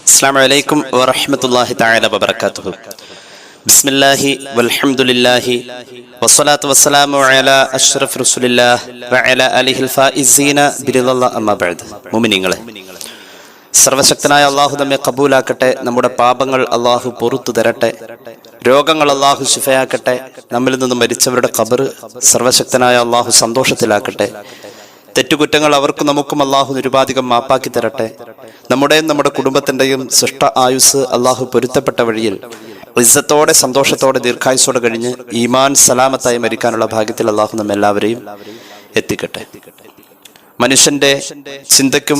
അസ്സലാമു അലൈക്കും വറഹ്മത്തുള്ളാഹി തആല വബറകാതുഹു. ബിസ്മില്ലാഹി വൽഹംദുലില്ലാഹി വസ്സലാത്തു വസ്സലാമു അലാ അഷ്റഫി റസൂലില്ലാഹി വഅലാ ആലിഹിൽ ഫായിസീന ബിറിദല്ലാഹി അമ്മാ ബഅദ്. മുഅ്മിനീങ്ങളെ, സർവശക്തനായ അല്ലാഹു നമ്മെ കബൂലാക്കട്ടെ. നമ്മുടെ പാപങ്ങൾ അല്ലാഹു പൊറുത്തു തരട്ടെ. രോഗങ്ങൾ അല്ലാഹു ശിഫയാക്കട്ടെ. നമ്മിൽ നിന്നും മരിച്ചവരുടെ ഖബർ സർവശക്തനായ അല്ലാഹു സന്തോഷത്തിലാക്കട്ടെ. തെറ്റുകുറ്റങ്ങൾ അവർക്കും നമുക്കും അല്ലാഹു നിരുപാധികം മാപ്പാക്കി തരട്ടെ. നമ്മുടെയും നമ്മുടെ കുടുംബത്തിൻ്റെയും സൃഷ്ട ആയുസ് അല്ലാഹു പൊരുത്തപ്പെട്ട വഴിയിൽ ഇസ്സത്തോടെ സന്തോഷത്തോടെ ദീർഘായുസോടെ കഴിഞ്ഞ് ഈമാൻ സലാമത്തായി മരിക്കാനുള്ള ഭാഗ്യത്തിൽ അല്ലാഹു നമ്മെല്ലാവരെയും എത്തിക്കട്ടെ. മനുഷ്യന്റെ ചിന്തയ്ക്കും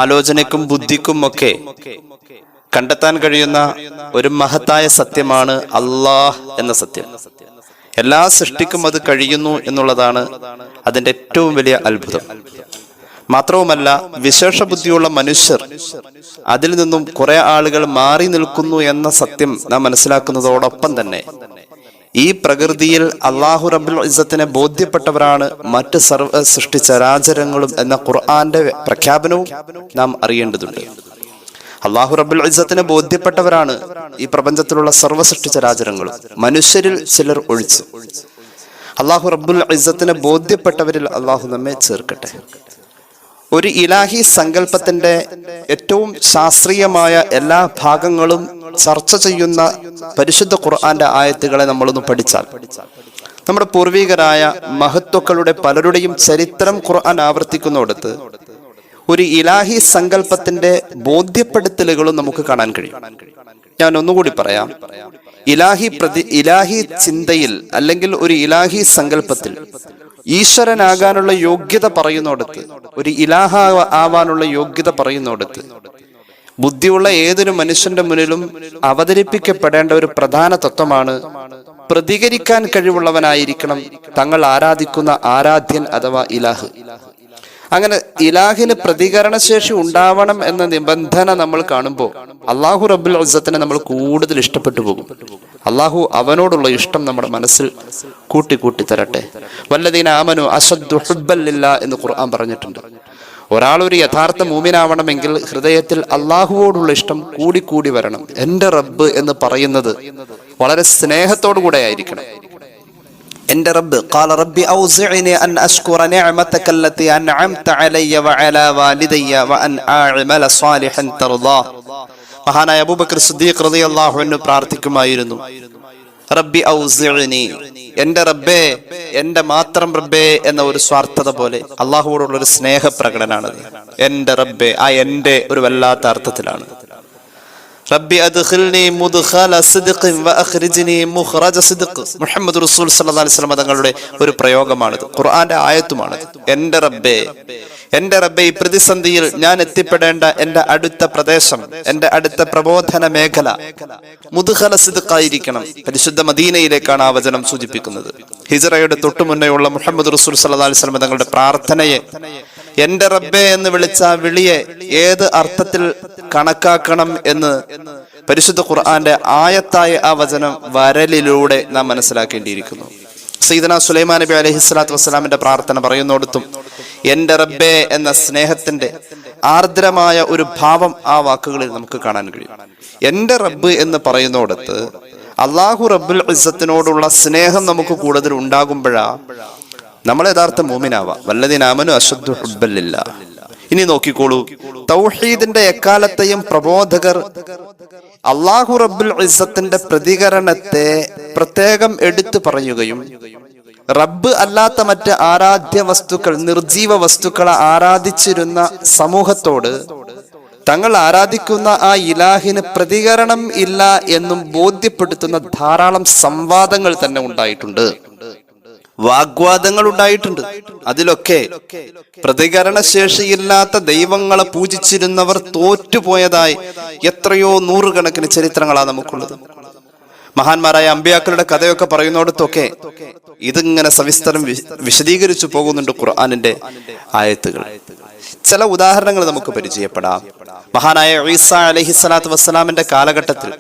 ആലോചനയ്ക്കും ബുദ്ധിക്കും ഒക്കെ കണ്ടെത്താൻ കഴിയുന്ന ഒരു മഹത്തായ സത്യമാണ് അല്ലാഹ് എന്ന സത്യം. എല്ലാ സൃഷ്ടിക്കും അത് കഴിയുന്നു എന്നുള്ളതാണ് അതിന്റെ ഏറ്റവും വലിയ അത്ഭുതം. മാത്രവുമല്ല, വിശേഷ ബുദ്ധിയുള്ള മനുഷ്യർ അതിൽ നിന്നും കുറെ ആളുകൾ മാറി നിൽക്കുന്നു എന്ന സത്യം നാം മനസ്സിലാക്കുന്നതോടൊപ്പം തന്നെ ഈ പ്രകൃതിയിൽ അല്ലാഹു റബ്ബുൽ ഇസ്സത്തിനെ ബോധ്യപ്പെട്ടവരാണ് മറ്റ് സർവ്വ സൃഷ്ടിചരാചരങ്ങളും എന്ന ഖുർആന്റെ പ്രഖ്യാപനവും നാം അറിയേണ്ടതുണ്ട്. അല്ലാഹു റബ്ബുൽ ഇസ്സത്തിനെ ബോധ്യപ്പെട്ടവരാണ് ഈ പ്രപഞ്ചത്തിലുള്ള സർവ്വ സൃഷ്ടിചരാചരങ്ങളും, മനുഷ്യരിൽ ചിലർ ഒഴിച്ച്. അല്ലാഹു റബ്ബുൽ ഇസ്സത്തിനെ ബോധ്യപ്പെട്ടവരിൽ അല്ലാഹു നമ്മെ ചേർക്കട്ടെ. ഒരു ഇലാഹി സങ്കല്പത്തിന്റെ ഏറ്റവും ശാസ്ത്രീയമായ എല്ലാ ഭാഗങ്ങളും ചർച്ച ചെയ്യുന്ന പരിശുദ്ധ ഖുർആന്റെ ആയത്തുകളെ നമ്മളൊന്ന് പഠിച്ചാൽ നമ്മുടെ പൂർവികരായ മഹത്വക്കളുടെ പലരുടെയും ചരിത്രം ഖുർആൻ ആവർത്തിക്കുന്നിടത്ത് ഒരു ഇലാഹി സങ്കല്പത്തിന്റെ ബോധ്യപ്പെടുത്തലുകളും നമുക്ക് കാണാൻ കഴിയും. ഞാൻ ഒന്നുകൂടി പറയാം. ഇലാഹി ചിന്തയിൽ അല്ലെങ്കിൽ ഒരു ഇലാഹി സങ്കല്പത്തിൽ ഈശ്വരനാകാനുള്ള യോഗ്യത പറയുന്നിടത്ത്, ഒരു ഇലാഹ ആവാനുള്ള യോഗ്യത പറയുന്നിടത്ത് ബുദ്ധിയുള്ള ഏതൊരു മനുഷ്യന്റെ മുന്നിലും അവതരിപ്പിക്കപ്പെടേണ്ട ഒരു പ്രധാന തത്വമാണ് പ്രതികരിക്കാൻ കഴിവുള്ളവനായിരിക്കണം തങ്ങൾ ആരാധിക്കുന്ന ആരാധ്യൻ അഥവാ ഇലാഹ്. അങ്ങനെ ഇലാഹിന് പ്രതികരണശേഷി ഉണ്ടാവണം എന്ന നിബന്ധന നമ്മൾ കാണുമ്പോൾ അല്ലാഹു റബ്ബുൽ ഇസ്സത്തിനെ നമ്മൾ കൂടുതൽ ഇഷ്ടപ്പെട്ടു പോകും. അല്ലാഹു അവനോടുള്ള ഇഷ്ടം നമ്മുടെ മനസ്സിൽ കൂട്ടി തരട്ടെ. വല്ലദീന ആമനു അശദ്ദു ഹുബ്ബൻ ലില്ലാഹ് എന്ന് ഖുർആൻ പറഞ്ഞിട്ടുണ്ട്. ഒരാൾ ഒരു യഥാർത്ഥ മൂമിനാവണമെങ്കിൽ ഹൃദയത്തിൽ അല്ലാഹുവോടുള്ള ഇഷ്ടം കൂടി വരണം. എന്റെ റബ്ബ് എന്ന് പറയുന്നത് വളരെ സ്നേഹത്തോടു കൂടെ ആയിരിക്കണം. എന്റെ റബ്ബ് ഖാല റബ്ബി ഔസിഇനി അൻ അശ്കുറ നിഅമതക അല്ലതി അൻഅംത അലയ്യ വഅലാ വാലിദയ്യ വഅൻ അഅമല സാലിഹൻ തർദാഹ്. മഹാനായ അബൂബക്കർ സിദ്ദീഖ് റളിയല്ലാഹു അൻഹു പ്രാർത്ഥിക്കുമായിരുന്നു, റബ്ബി ഔസിഇനി, എന്റെ റബ്ബേ, എന്റെ മാത്രം റബ്ബേ എന്ന ഒരു സ്വാർത്ഥത പോലെ അല്ലാഹുവോടുള്ള ഒരു സ്നേഹ പ്രകടനാണത്. എന്റെ റബ്ബേ, ആ എന്റെ ഒരു വല്ലാത്ത അർത്ഥത്തിലാണ്. റബ്ബി അദ്ഖിൽനി മുദ്ഖല സിദ്ഖിൻ വഅഖ്രിജ്നി മുഖ്റജ സിദ്ഖ്. മുഹമ്മദ് റസൂൽ സല്ലല്ലാഹു അലൈഹി വസല്ലം തങ്ങളുടെ ഒരു പ്രയോഗമാണിത്, ഖുർആന്റെ ആയത്തുമാണിത്. എന്റെ റബ്ബേ, എന്റെ റബ്ബേ, ഈ പ്രതിസന്ധിയിൽ ഞാൻ എത്തിപ്പെടേണ്ട എന്റെ അടുത്ത പ്രദേശം, എന്റെ അടുത്ത പ്രബോധന മേഖല മുദ്ഖല സിദ്ഖായിരിക്കണം. പരിശുദ്ധ മദീനയിലേക്കാണ് ആ വചനം സൂചിപ്പിക്കുന്നത്. ഹിജ്റയുടെ തൊട്ടു മുന്നേയുള്ള മുഹമ്മദ് റസൂൽ സല്ലല്ലാഹു അലൈഹി വസല്ലം തങ്ങളുടെ പ്രാർത്ഥനയെ, എന്റെ റബ്ബേ എന്ന് വിളിച്ച വിളിയെ ഏത് അർത്ഥത്തിൽ കണക്കാക്കണം എന്ന് പരിശുദ്ധ ഖുർആന്റെ ആയത്തായ ആ വചനം വരലിലൂടെ നാം മനസ്സിലാക്കേണ്ടിയിരിക്കുന്നു. സയ്യിദന സുലൈമാൻ നബി അലൈഹിസ്സലാത്തു വസ്സലാമിന്റെ പ്രാർത്ഥന പറയുന്നിടത്തും എന്റെ റബ്ബേ എന്ന സ്നേഹത്തിന്റെ ആർദ്രമായ ഒരു ഭാവം ആ വാക്കുകളിൽ നമുക്ക് കാണാൻ കഴിയും. എന്റെ റബ്ബ് എന്ന് പറയുന്നിടത്ത് അല്ലാഹു റബ്ബുൽ ഇസ്സത്തിനോടുള്ള സ്നേഹം നമുക്ക് കൂടുതൽ ഉണ്ടാകുമ്പോഴാ നമ്മൾ യഥാർത്ഥ മോമിനാവാം. വല്ലദീന ആമനു അശദ്ദു ഹുബ്ബൻ ലില്ലാഹ്. ഇനി നോക്കിക്കോളൂ, തൗഹീദിന്റെ എക്കാലത്തെയും പ്രബോധകർ അല്ലാഹു റബ്ബുൽ ഇസ്സത്തിന്റെ പ്രതികരണത്തെ പ്രത്യേകം എടുത്തു പറയുകയും റബ്ബ് അല്ലാത്ത മറ്റ് ആരാധ്യ വസ്തുക്കൾ, നിർജീവ വസ്തുക്കളെ ആരാധിച്ചിരുന്ന സമൂഹത്തോട് തങ്ങൾ ആരാധിക്കുന്ന ആ ഇലാഹിന് പ്രതികരണം ഇല്ല എന്നും ബോധ്യപ്പെടുത്തുന്ന ധാരാളം സംവാദങ്ങൾ തന്നെ ഉണ്ടായിട്ടുണ്ട്, വാഗ്വാദങ്ങൾ ഉണ്ടായിട്ടുണ്ട്. അതിലൊക്കെ പ്രതികരണശേഷിയില്ലാത്ത ദൈവങ്ങളെ പൂജിച്ചിരുന്നവർ തോറ്റുപോയതായി എത്രയോ നൂറുകണക്കിന് ചരിത്രങ്ങളാണ് നമുക്കുള്ളത്. മഹാന്മാരായ അമ്പിയാക്കളുടെ കഥയൊക്കെ പറയുന്നിടത്തൊക്കെ ഇതിങ്ങനെ സവിസ്തരം വിശദീകരിച്ചു പോകുന്നുണ്ട് ഖുർആനിന്റെ ആയത്തുകൾ. ചില ഉദാഹരണങ്ങൾ നമുക്ക് പരിചയപ്പെടാം. മഹാനായ ഈസാ അലൈഹിസ്സലാത്തു വസ്സലാമിന്റെ കാലഘട്ടത്തിൽ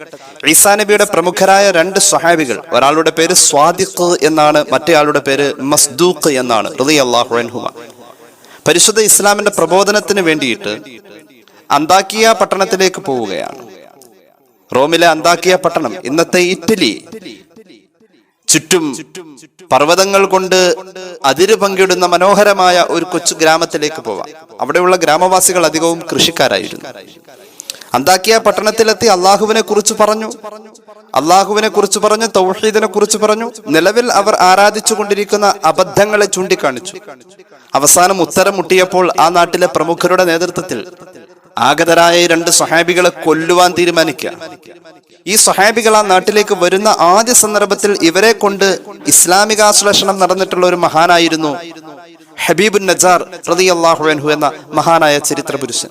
ഈസാ നബിയുടെ പ്രമുഖരായ രണ്ട് സ്വഹാബികൾ, ഒരാളുടെ പേര് സ്വാദിഖ് എന്നാണ്, മറ്റേയാളുടെ പേര് മസ്ദൂഖ് എന്നാണ്, റളിയല്ലാഹു അൻഹുമ. പരിശുദ്ധ ഇസ്ലാമിന്റെ പ്രബോധനത്തിന് വേണ്ടിയിട്ട് അന്താക്കിയ പട്ടണത്തിലേക്ക് പോവുകയാണ്. റോമിലെ അന്താക്കിയ പട്ടണം, ഇന്നത്തെ ഇറ്റലി. ചുറ്റും പർവ്വതങ്ങൾ കൊണ്ട് അതിര് പങ്കിടുന്ന മനോഹരമായ ഒരു കൊച്ചു ഗ്രാമത്തിലേക്ക് പോവാം. അവിടെയുള്ള ഗ്രാമവാസികൾ അധികവും കൃഷിക്കാരായിരുന്നു. അന്താക്കിയ പട്ടണത്തിലെത്തി അള്ളാഹുവിനെ കുറിച്ച് പറഞ്ഞു, തൗഹീദിനെ കുറിച്ച് പറഞ്ഞു. നിലവിൽ അവർ ആരാധിച്ചു കൊണ്ടിരിക്കുന്ന അബദ്ധങ്ങളെ ചൂണ്ടിക്കാണിച്ചു. അവസാനം ഉത്തരം മുട്ടിയപ്പോൾ ആ നാട്ടിലെ പ്രമുഖരുടെ നേതൃത്വത്തിൽ ആഗതരായ 2 സ്വഹാബികളെ കൊല്ലുവാൻ തീരുമാനിക്കുക. ഈ സ്വഹാബികൾ ആ നാട്ടിലേക്ക് വരുന്ന ആദ്യ സന്ദർഭത്തിൽ ഇവരെ കൊണ്ട് ഇസ്ലാമികാശ്ലേഷണം നടന്നിട്ടുള്ള ഒരു മഹാനായിരുന്നു ഹബീബുൻ നജാർ റളിയല്ലാഹു അൻഹു എന്ന മഹാനായ ചരിത്ര പുരുഷൻ.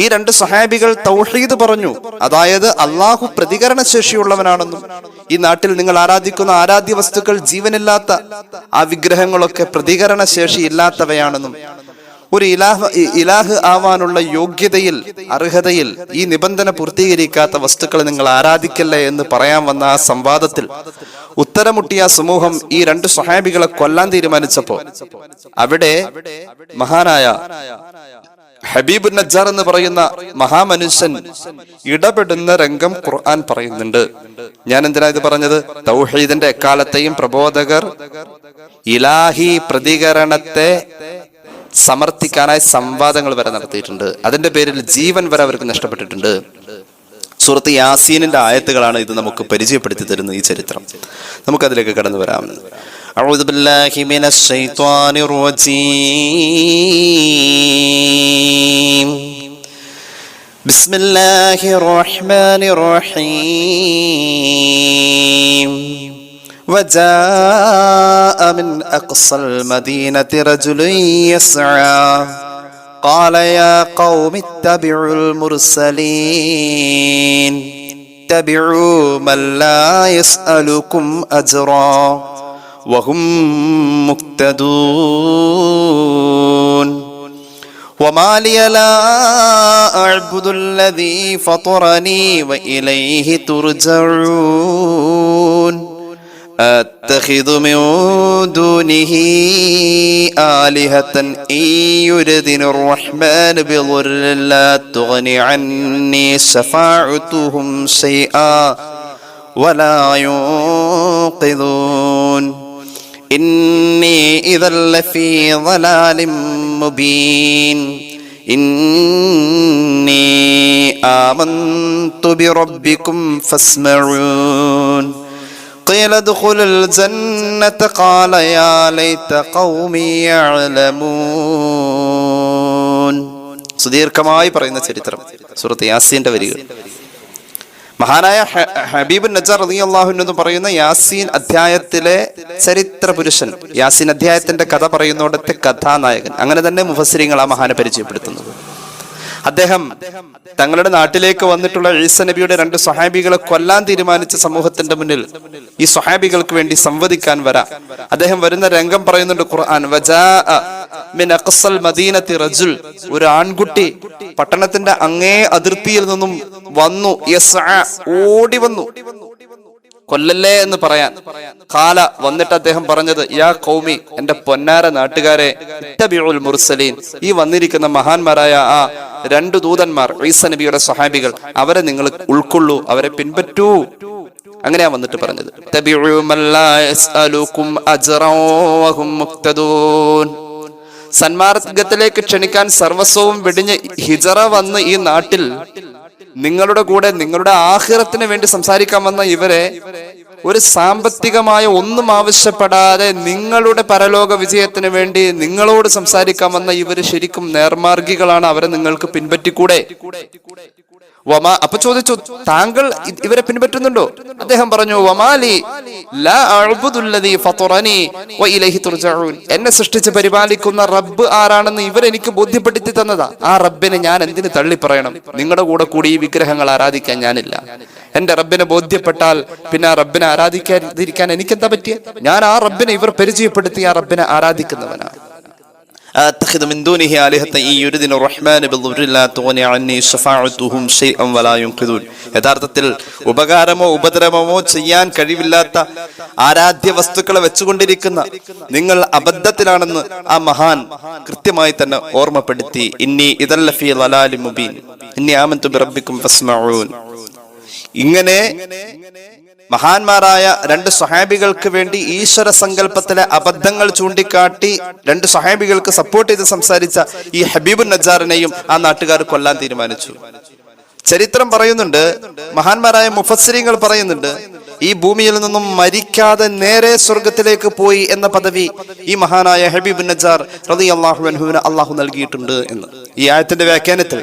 ഈ 2 സ്വഹാബികൾ തൗഹീദ് പറഞ്ഞു. അതായത് അള്ളാഹു പ്രതികരണ ശേഷിയുള്ളവനാണെന്നും ഈ നാട്ടിൽ നിങ്ങൾ ആരാധിക്കുന്ന ആരാധ്യ വസ്തുക്കൾ, ജീവനില്ലാത്ത ആ വിഗ്രഹങ്ങളൊക്കെ പ്രതികരണ ശേഷി ഇല്ലാത്തവയാണെന്നും ഒരു ഇലാഹ് ആവാനുള്ള യോഗ്യതയിൽ, അർഹതയിൽ ഈ നിബന്ധന പൂർത്തീകരിക്കാത്ത വസ്തുക്കളെ നിങ്ങൾ ആരാധിക്കല്ലേ എന്ന് പറയാൻ വന്ന ആ സംവാദത്തിൽ ഉത്തരമുട്ടിയ സമൂഹം ഈ 2 സ്വഹാബികളെ കൊല്ലാൻ തീരുമാനിച്ചപ്പോ അവിടെ മഹാനായ ഹബീബുൻ നജ്ജാർ എന്ന് പറയുന്ന മഹാമനുഷ്യൻ ഇടപെടുന്ന രംഗം ഖുർആൻ പറയുന്നുണ്ട്. ഞാൻ എന്തിനാ ഇത് പറഞ്ഞത്? തൗഹീദിന്റെ എക്കാലത്തെയും പ്രബോധകർ ഇലാഹി പ്രതികരണത്തെ സമർത്ഥിക്കാനായി സംവാദങ്ങൾ വരെ നടത്തിയിട്ടുണ്ട്. അതിന്റെ പേരിൽ ജീവൻ വരെ അവർക്ക് നഷ്ടപ്പെട്ടിട്ടുണ്ട്. സൂറത്ത് യാസീനിന്റെ ആയത്തുകളാണ് ഇത് നമുക്ക് പരിചയപ്പെടുത്തി തരുന്ന ഈ ചരിത്രം. നമുക്കതിലേക്ക് കടന്നു വരാം. أعوذ بالله من الشيطان الرجيم بسم الله الرحمن الرحيم وجاء من أقصى المدينة رجل يسعى قال يا قوم اتبعوا المرسلين اتبعوا من لا يسألكم أجرا وهم مهتدون وما لي لا أعبد الذي فطرني وإليه ترجعون أتخذ من دونه آلهة إن يردني الرحمن بضر لا تغني عني شفاعتهم شيئا ولا ينقذون إني إذا لفي ضلال مبين إني آمنت بربكم فاسمعون قيل ادخل الجنة قال يا ليت قومي يعلمون. സുദീർഘമായി പറയുന്ന ചരിത്രം സൂറത്ത് യാസീന്റെ വരികൾ. മഹാനായ ഹബീബുൻ നജ്ജാർ റളിയല്ലാഹു അൻഹു എന്ന് പറയുന്ന യാസീൻ അധ്യായത്തിലെ ചരിത്ര പുരുഷൻ, യാസീൻ അധ്യായത്തിന്റെ കഥ പറയുന്നോടത്തെ കഥാനായകൻ, അങ്ങനെ തന്നെ മുഫസ്സിരീങ്ങൾ ആ മഹാനെ പരിചയപ്പെടുത്തുന്നത്. അദ്ദേഹം തങ്ങളുടെ നാട്ടിലേക്ക് വന്നിട്ടുള്ള ഈസ നബിയുടെ 2 സ്വഹാബികളെ കൊല്ലാൻ തീരുമാനിച്ച സമൂഹത്തിന്റെ മുന്നിൽ ഈ സ്വഹാബികൾക്ക് വേണ്ടി സംവദിക്കാൻ വരാം. അദ്ദേഹം വരുന്ന രംഗം പറയുന്നുണ്ട് ഖുർആൻ. വജാഅ മിൻ അഖ്സൽ മദീനത്തി റജുൽ, ഒരു ആൺകുട്ടി പട്ടണത്തിന്റെ അങ്ങേ അതിർത്തിയിൽ നിന്നും വന്നു. യസ്അ, ഓടി വന്നു, കൊല്ലല്ലേ എന്ന് പറയാൻ. ഖാല, വന്നിട്ട് അദ്ദേഹം പറഞ്ഞത്, യാ ഖൗമി, എന്റെ പൊന്നാര നാട്ടുകാരെ, ഇത്തബിഉൽ മുർസലീൻ, ഈ വന്നിരിക്കുന്ന മഹാന്മാരായ ആ 2 ദൂതന്മാർ, ഈസ നബിയുടെ സ്വഹാബികൾ, അവരെ നിങ്ങൾ ഉൾക്കൊള്ളൂ, അവരെ പിൻപറ്റൂ. അങ്ങനെയാ വന്നിട്ട് പറഞ്ഞത്. തബിഉ മൻ ലാ യസ്അലുകും അജ്റൻ വഹും മുഖ്തദൂൻ. സന്മാർഗത്തിലേക്ക് ക്ഷണിക്കാൻ സർവസ്വവും വെടിഞ്ഞ് ഹിജറ വന്ന് ഈ നാട്ടിൽ നിങ്ങളുടെ കൂടെ നിങ്ങളുടെ ആഖിറത്തിന് വേണ്ടി സംസാരിക്കാൻ വന്ന ഇവരെ ഒരു സാമ്പത്തികമായ ഒന്നും ആവശ്യപ്പെടാതെ നിങ്ങളുടെ പരലോക വിജയത്തിന് വേണ്ടി നിങ്ങളോട് സംസാരിക്കാൻ വന്ന ഇവര് ശരിക്കും നേർമാർഗികളാണ്, അവരെ നിങ്ങൾക്ക് പിൻപറ്റിക്കൂടെ? അപ്പൊ ചോദിച്ചു, താങ്കൾ ഇവരെ പിൻപറ്റുന്നുണ്ടോ? അദ്ദേഹം പറഞ്ഞു, വമാലി ലാ അഅ്ബുദുല്ലദീ ഫതറനി വഇലൈഹി തുർജഊൻ. എന്നെ സൃഷ്ടിച്ച് പരിപാലിക്കുന്ന റബ്ബ് ആരാണെന്ന് ഇവരെനിക്ക് ബോധ്യപ്പെടുത്തി തന്നതാ. ആ റബ്ബിനെ ഞാൻ എന്തിനു തള്ളി പറയണം? നിങ്ങളുടെ കൂടെ ഈ വിഗ്രഹങ്ങൾ ആരാധിക്കാൻ ഞാനില്ല. എന്റെ റബ്ബിനെ ബോധ്യപ്പെട്ടാൽ പിന്നെ ആ റബ്ബിനെ ആരാധിക്കാതിരിക്കാൻ എനിക്കെന്താ പറ്റിയ? ഞാൻ ആ റബ്ബിനെ ഇവർ പരിചയപ്പെടുത്തി ആ റബ്ബിനെ ആരാധിക്കുന്നവനാണ്. അത്തഖിദു മിൻ ദൂനിഹി ആലിഹത ഇൻ യുരിദിന റഹ്മാന ബിദ്ദുർരി ലാ തുഗ്നി അന്നി ശഫാഅതുഹും ശൈഅൻ വലാ യുൻഖിദൂൻ. യഥാർത്ഥത്തിൽ ഉപകാരമോ ഉപദ്രവമോ ചെയ്യാൻ കഴിവില്ലാത്ത ആരാധ്യ വസ്തുക്കളെ വെച്ചുകൊണ്ടിരിക്കുന്ന നിങ്ങൾ അബദ്ധത്തിലാണെന്ന് ആ മഹാൻ കൃത്യമായി തന്നെ ഓർമ്മപ്പെടുത്തി. ഇന്നി ഇദല്ല ഫീ ളലാലിൻ മുബീൻ ഇന്നി ആമന്തു ബിറബ്ബിക്കും ഫസ്മഊൻ. ഇങ്ങനെ മഹാന്മാരായ രണ്ട് സ്വഹാബികൾക്ക് വേണ്ടി ഈശ്വര സങ്കല്പത്തിലെ അബദ്ധങ്ങൾ ചൂണ്ടിക്കാട്ടി രണ്ട് സ്വഹാബികൾക്ക് സപ്പോർട്ട് ചെയ്ത് സംസാരിച്ച ഈ ഹബീബുൻ നജ്ജാറിനെയും ആ നാട്ടുകാർ കൊല്ലാൻ തീരുമാനിച്ചു. ചരിത്രം പറയുന്നുണ്ട്, മഹാന്മാരായ മുഫസ്സിരീങ്ങൾ പറയുന്നുണ്ട്, ഈ ഭൂമിയിൽ നിന്നും മരിക്കാതെ നേരെ സ്വർഗത്തിലേക്ക് പോയി എന്ന പദവി ഈ മഹാനായ ഹബീബുൻ നജ്ജാർ റളിയല്ലാഹു അൻഹുവിന് അള്ളാഹു നൽകിയിട്ടുണ്ട് എന്ന്. ഈ ആയത്തിന്റെ വ്യാഖ്യാനത്തിൽ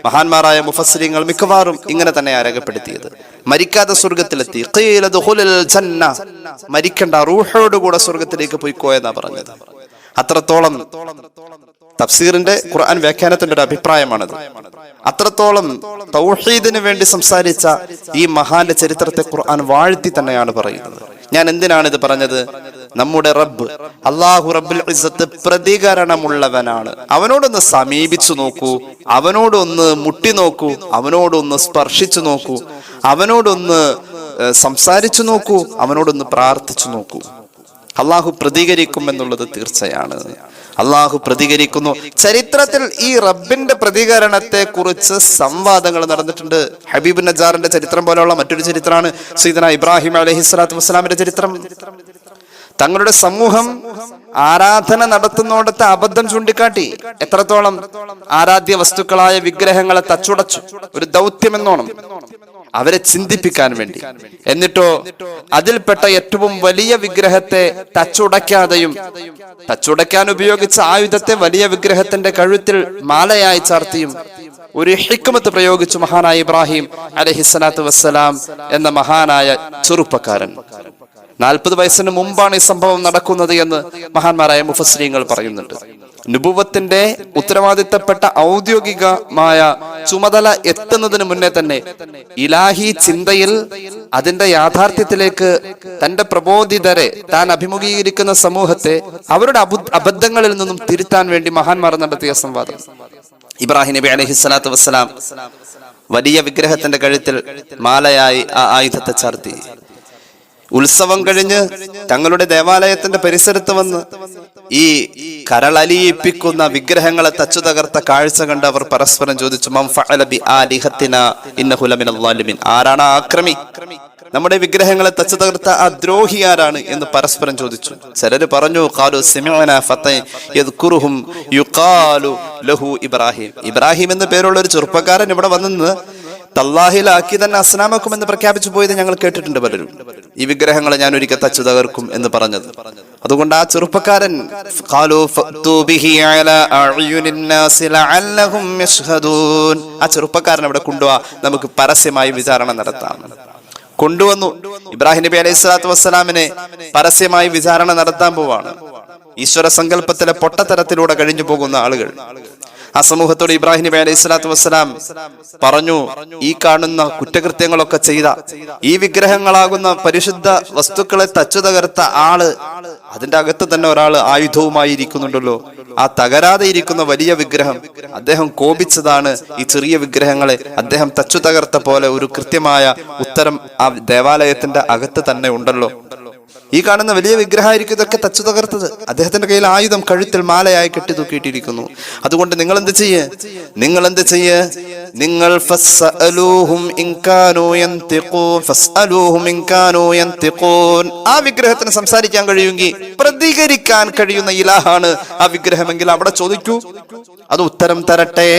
മഹാന്മാരായ മുഫസ്സിരീങ്ങൾ മിക്കവാറും ഇങ്ങനെ തന്നെ രേഖപ്പെടുത്തിയത്. മരിക്കാതെ സ്വർഗത്തിലെത്തി, ഖീല ദുഖുലുൽ ജന്ന, മരിക്കണ്ട, റൂഹോടുകൂടെ സ്വർഗത്തിലേക്ക് പോയിക്കോ എന്നാ പറഞ്ഞത്. അത്രത്തോളം തഫ്സീറിന്റെ ഖുർആൻ വ്യാഖ്യാനത്തിന്റെ ഒരു അഭിപ്രായമാണത്. അത്രത്തോളം തൗഹീദിന് വേണ്ടി സംസാരിച്ച ഈ മഹാന്റെ ചരിത്രത്തെ ഖുർആൻ വാഴ്ത്തി തന്നെയാണ് പറയുന്നത്. ഞാൻ എന്തിനാണ് ഇത് പറഞ്ഞത്? നമ്മുടെ റബ്ബ് അല്ലാഹു റബ്ബുൽ ഇസ്സത്ത് പ്രതികരണമുള്ളവനാണ്. അവനോടൊന്ന് സമീപിച്ചു നോക്കൂ, അവനോടൊന്ന് മുട്ടി നോക്കൂ, അവനോടൊന്ന് സ്പർശിച്ചു നോക്കൂ, അവനോടൊന്ന് സംസാരിച്ചു നോക്കൂ, അവനോടൊന്ന് പ്രാർത്ഥിച്ചു നോക്കൂ. അള്ളാഹു പ്രതികരിക്കും എന്നുള്ളത് തീർച്ചയാണ്. അള്ളാഹു പ്രതികരിക്കുന്നു. ചരിത്രത്തിൽ ഈ റബ്ബിന്റെ പ്രതികരണത്തെ കുറിച്ച് സംവാദങ്ങൾ നടന്നിട്ടുണ്ട്. ഹബീബുൻ നജ്ജാറിന്റെ ചരിത്രം പോലെയുള്ള മറ്റൊരു ചരിത്രമാണ് സയ്യിദന ഇബ്രാഹിം അലൈഹിസ്സലാത്തു വസ്സലാമിന്റെ ചരിത്രം. തങ്ങളുടെ സമൂഹം ആരാധന നടത്തുന്നോടത്തെ അബദ്ധം ചൂണ്ടിക്കാട്ടി എത്രത്തോളം ആരാധ്യ വസ്തുക്കളായ വിഗ്രഹങ്ങളെ തച്ചുടച്ചു. ഒരു ദൗത്യമെന്നോണം അവരെ ചിന്തിപ്പിക്കാൻ വേണ്ടി. എന്നിട്ടോ അതിൽപ്പെട്ട ഏറ്റവും വലിയ വിഗ്രഹത്തെ തച്ചുടയ്ക്കാതെയും തച്ചുടയ്ക്കാൻ ഉപയോഗിച്ച ആയുധത്തെ വലിയ വിഗ്രഹത്തിന്റെ കഴുത്തിൽ മാലയായി ചാർത്തിയും ഒരു ഹിക്മത്ത് പ്രയോഗിച്ചു മഹാനായ ഇബ്രാഹിം അലൈഹിസ്സലാത്തു വസ്സലാം എന്ന മഹാനായ ചെറുപ്പക്കാരൻ. 40 വയസ്സിന് മുമ്പാണ് ഈ സംഭവം നടക്കുന്നത് എന്ന് മഹാന്മാരായ മുഫസ്സിരീങ്ങൾ പറയുന്നുണ്ട്. നുബുവത്തിന്റെ ഉത്തരവാദിത്തപ്പെട്ട ഔദ്യോഗികമായ ചുമതല എത്തുന്നതിന് മുന്നേ തന്നെ ഇലാഹി ചിന്തയിൽ അതിന്റെ യാഥാർത്ഥ്യത്തിലേക്ക് തന്റെ പ്രബോധിതരെ, താൻ അഭിമുഖീകരിക്കുന്ന സമൂഹത്തെ അവരുടെ അബദ്ധങ്ങളിൽ നിന്നും തിരുത്താൻ വേണ്ടി മഹാന്മാർ നടത്തിയ സംവാദം. ഇബ്രാഹിം നബി അലൈഹിസ്സലാത്തു വസ്സലാം വലിയ വിഗ്രഹത്തിന്റെ കഴുത്തിൽ മാലയായി ആ ആയുധത്തെ ചാർത്തി. ഉത്സവം കഴിഞ്ഞ് തങ്ങളുടെ ദേവാലയത്തിന്റെ പരിസരത്ത് വന്ന് ഈ കരളലിയിപ്പിക്കുന്ന വിഗ്രഹങ്ങളെ തച്ചു തകർത്ത കാഴ്ച കണ്ട് അവർ പരസ്പരം ചോദിച്ചു, മൻ ഫഅല ബി ആലിഹത്തിന ഇന്നഹു ലമിനൽ ളാലിമീൻ. ആരാണ് ആക്രമി? നമ്മുടെ വിഗ്രഹങ്ങളെ തച്ചു തകർത്ത ആ ദ്രോഹി ആരാണ് എന്ന് പരസ്പരം ചോദിച്ചു. ചിലര് പറഞ്ഞു, ഖാലു സമിഅനാ ഫതൻ യദ്കുറുഹും യുഖാലു ലഹു ഇബ്രാഹിം. ഇബ്രാഹിം എന്ന പേരുള്ള ഒരു ചെറുപ്പക്കാരൻ ഇവിടെ വന്നെന്ന് തല്ലാഹിലാക്കി തന്നെ അസ്നാമക്കും എന്ന് പ്രഖ്യാപിച്ചു പോയത് ഞങ്ങൾ കേട്ടിട്ടുണ്ട് പലരും. ഈ വിഗ്രഹങ്ങളെ ഞാൻ ഒരിക്കൽ തച്ചു തകർക്കും എന്ന് പറഞ്ഞത്. അതുകൊണ്ട് ആ ചെറുപ്പക്കാരൻ ആ ചെറുപ്പക്കാരൻ അവിടെ കൊണ്ടുപോവാ, നമുക്ക് പരസ്യമായി വിചാരണ നടത്താം. കൊണ്ടുവന്നു. ഇബ്രാഹിം നബി അലൈഹി സ്വലാത്തു വസ്സലാമിനെ പരസ്യമായി വിചാരണ നടത്താൻ പോവാണ്. ഈശ്വര സങ്കല്പത്തിലെ പൊട്ടത്തരത്തിലൂടെ കഴിഞ്ഞു പോകുന്ന ആളുകൾ. ആ സമൂഹത്തോട് ഇബ്രാഹിം നബി അലൈഹി സ്വലാത്തു വസ്സലാം പറഞ്ഞു, ഈ കാണുന്ന കുറ്റകൃത്യങ്ങളൊക്കെ ചെയ്ത, ഈ വിഗ്രഹങ്ങളാകുന്ന പരിശുദ്ധ വസ്തുക്കളെ തച്ചു തകർത്ത ആള്, അതിന്റെ അകത്ത് തന്നെ ഒരാൾ ആയുധവുമായി ഇരിക്കുന്നുണ്ടല്ലോ. ആ തകരാതെ ഇരിക്കുന്ന വലിയ വിഗ്രഹം അദ്ദേഹം കോപിച്ചതാണ്. ഈ ചെറിയ വിഗ്രഹങ്ങളെ അദ്ദേഹം തച്ചു തകർത്ത പോലെ ഒരു കൃത്യമായ ഉത്തരം ആ ദേവാലയത്തിന്റെ അകത്ത് തന്നെ ഉണ്ടല്ലോ. ഈ കാണുന്ന വലിയ വിഗ്രഹമായിരിക്കും ഇതൊക്കെ തച്ചു തകർത്തത്. അദ്ദേഹത്തിന്റെ കയ്യിൽ ആയുധം കഴുത്തിൽ മാലയായി കെട്ടി തൂക്കിയിട്ടിരിക്കുന്നു. അതുകൊണ്ട് നിങ്ങൾ എന്ത് ചെയ്യേ? നിങ്ങൾ ആ വിഗ്രഹത്തിന് സംസാരിക്കാൻ കഴിയുമെങ്കിൽ, പ്രതികരിക്കാൻ കഴിയുന്ന ഇലാഹാണ് ആ വിഗ്രഹമെങ്കിൽ അവിടെ ചോദിക്കൂ, അത് ഉത്തരം തരട്ടെ.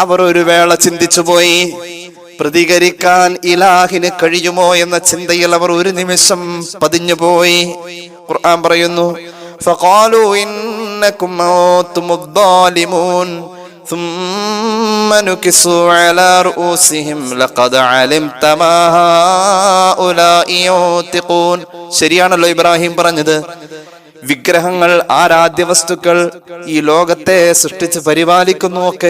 അവർ ഒരു വേള ചിന്തിച്ചു പോയി, പ്രതികരിക്കാൻ ഇലാഹിന് കഴിയുമോ എന്ന ചിന്തയിൽ അവർ ഒരു നിമിഷം പതിഞ്ഞുപോയി. ഖുർആൻ പറയുന്നു, ഫഖാലു ഇന്നകും അൻതുമുദ് ളാലിമൂൻ ثم نكسوا على رؤوسهم لقد علمت ما هؤلاء ينطقون. ശരിയാണല്ലോ ഇബ്രാഹിം പറഞ്ഞത്. വിഗ്രഹങ്ങൾ, ആരാധ്യ വസ്തുക്കൾ ഈ ലോകത്തെ സൃഷ്ടിച്ച് പരിപാലിക്കുന്നു ഒക്കെ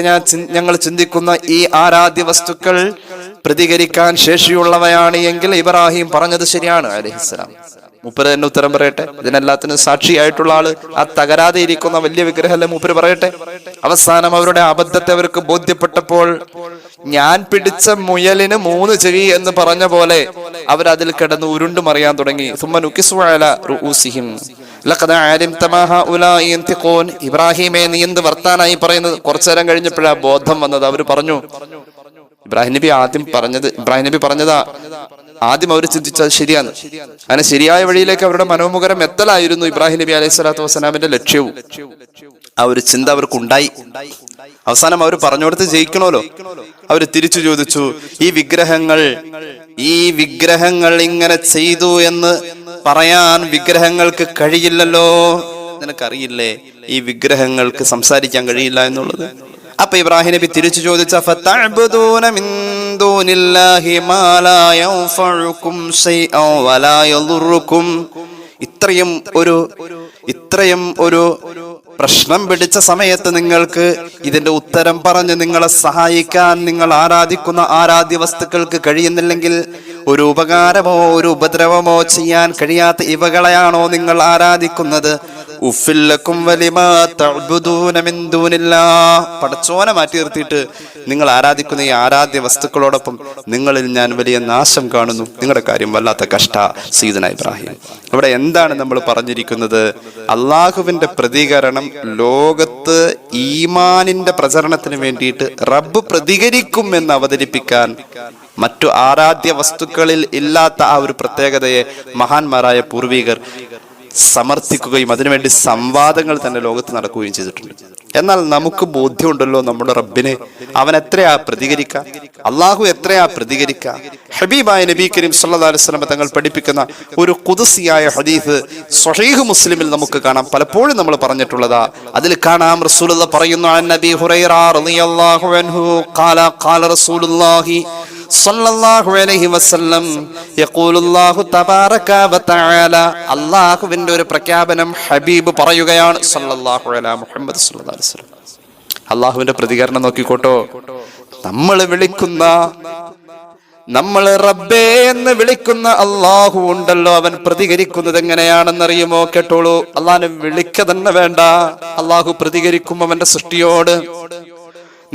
ഞങ്ങൾ ചിന്തിക്കുന്ന ഈ ആരാധ്യ വസ്തുക്കൾ പ്രതികരിക്കാൻ ശേഷിയുള്ളവയാണ് എങ്കിൽ ഇബ്രാഹിം പറഞ്ഞത് ശരിയാണ് അലൈഹിസ്സലാം. മൂപ്പര് തന്നെ ഉത്തരം പറയട്ടെ. ഇതിനെല്ലാത്തിനും സാക്ഷിയായിട്ടുള്ള ആള് ആ തകരാതെ ഇരിക്കുന്ന വലിയ വിഗ്രഹമല്ലേ, മൂപ്പര് പറയട്ടെ. അവസാനം അവരുടെ അബദ്ധത്തെ അവർക്ക് ബോധ്യപ്പെട്ടപ്പോൾ ഞാൻ പിടിച്ച മുയലിന് 3 ചെവി എന്ന് പറഞ്ഞ പോലെ അവരതിൽ കിടന്ന് ഉരുണ്ടുമറിയാൻ തുടങ്ങി. ഇബ്രാഹിമേ, നീ എന്ത് വർത്താനായി പറയുന്നത്? കുറച്ചു നേരം കഴിഞ്ഞപ്പോഴാ ബോധം വന്നത്. അവര് പറഞ്ഞു, ഇബ്രാഹിം നബി പറഞ്ഞതാ ആദ്യം അവർ ചിന്തിച്ചത് ശരിയാണ്. അങ്ങനെ ശരിയായ വഴിയിലേക്ക് അവരുടെ മനോമുഖരം എത്തലായിരുന്നു ഇബ്രാഹിം നബി അലൈഹി സ്വലാത്തു വസ്സലാമിന്റെ ലക്ഷ്യവും. ആ ഒരു ചിന്ത അവർക്കുണ്ടായി. അവസാനം അവർ പറഞ്ഞോടത്ത് ജയിക്കണമല്ലോ. അവര് തിരിച്ചു ചോദിച്ചു, ഈ വിഗ്രഹങ്ങൾ ഇങ്ങനെ ചെയ്തു എന്ന് പറയാൻ വിഗ്രഹങ്ങൾക്ക് കഴിയില്ലല്ലോ. നിനക്കറിയില്ലേ ഈ വിഗ്രഹങ്ങൾക്ക് സംസാരിക്കാൻ കഴിയില്ല എന്നുള്ളത്? അപ്പൊ ഇബ്രാഹിം നബി തിരിച്ചു ചോദിച്ച, ഫതഅബ്ദൂന മിൻ ദൂനില്ലാഹി മാ ലാ യൻഫഉകും ശൈഅൻ വലാ യദുറുകും. ഇത്രയും ഒരു പ്രശ്നം പിടിച്ച സമയത്ത് നിങ്ങൾക്ക് ഇതിന്റെ ഉത്തരം പറഞ്ഞ് നിങ്ങളെ സഹായിക്കാൻ നിങ്ങൾ ആരാധിക്കുന്ന ആരാധ്യ വസ്തുക്കൾക്ക് കഴിയുന്നില്ലെങ്കിൽ ഒരു ഉപകാരമോ ഒരു ഉപദ്രവമോ ചെയ്യാൻ കഴിയാത്ത ഇവകളെയാണോ നിങ്ങൾ ആരാധിക്കുന്നത്? ഉഫില്ലക്കും വലിമാ തഅബ്ദൂന മിൻ ദൂനില്ലാഹ്. പടച്ചോനെ മാറ്റി നിർത്തിയിട്ട് നിങ്ങൾ ആരാധിക്കുന്ന ഈ ആരാധ്യ വസ്തുക്കളോടൊപ്പം നിങ്ങളിൽ ഞാൻ വലിയ നാശം കാണുന്നു. നിങ്ങളുടെ കാര്യം വല്ലാത്ത കഷ്ട. സയ്യിദുനാ ഇബ്രാഹിം. ഇവിടെ എന്താണ് നമ്മൾ പറഞ്ഞിരിക്കുന്നത്? അള്ളാഹുവിന്റെ പ്രതികരണം ലോകത്ത് ഈമാനിന്റെ പ്രചരണത്തിന് വേണ്ടിയിട്ട് റബ്ബ് പ്രതികരിക്കും എന്ന് അവതരിപ്പിക്കാൻ മറ്റു ആരാധ്യ വസ്തുക്കളിൽ ഇല്ലാത്ത ആ ഒരു പ്രത്യേകതയെ മഹാന്മാരായ പൂർവികർ സമർത്ഥിക്കുകയും അതിനുവേണ്ടി സംവാദങ്ങൾ തന്നെ ലോകത്ത് നടക്കുകയും ചെയ്തിട്ടുണ്ട്. എന്നാൽ നമുക്ക് ബോധ്യമുണ്ടല്ലോ നമ്മുടെ റബ്ബിനെ, അവൻ എത്രയാ പ്രതികരിക്കുക, അള്ളാഹു എത്രയാ പ്രതികരിക്കുക. ഹബീബായ നബി കരീം സല്ലല്ലാഹു അലൈഹി വസല്ലം തങ്ങൾ പഠിപ്പിക്കുന്ന ഒരു ഖുദ്സിയായ ഹദീസ് സ്വഹീഹ് മുസ്ലിമിൽ നമുക്ക് കാണാം. പലപ്പോഴും നമ്മൾ പറഞ്ഞിട്ടുള്ളതാ. അതിൽ കാണാം റസൂലുള്ളാഹി പറയുന്നു, അൻ നബി ഹുറൈറ റളിയല്ലാഹു അൻഹു ഖാല റസൂലുള്ളാഹി സല്ലല്ലാഹു അലൈഹി വസല്ലം യഖൂലുല്ലാഹു തബാറക വതആല. അല്ലാഹുവിന്റെ ഒരു പ്രഖ്യാപനം ഹബീബ് പറയുകയാണ് സല്ലല്ലാഹു അലാ മുഹമ്മദ് സല്ലല്ലാഹു അലൈഹി വസല്ലം. അല്ലാഹുവിന്റെ പ്രതികരണം നോക്കിക്കോട്ടോ. നമ്മൾ റബ്ബേ എന്ന് വിളിക്കുന്ന അല്ലാഹു ഉണ്ടല്ലോ, അവൻ പ്രതികരിക്കുന്നത് എങ്ങനെയാണെന്നറിയുമോ? കേട്ടോളൂ. അല്ലാഹുവിനെ വിളിക്ക തന്നെ വേണ്ട, അല്ലാഹു പ്രതികരിക്കും അവന്റെ സൃഷ്ടിയോട്.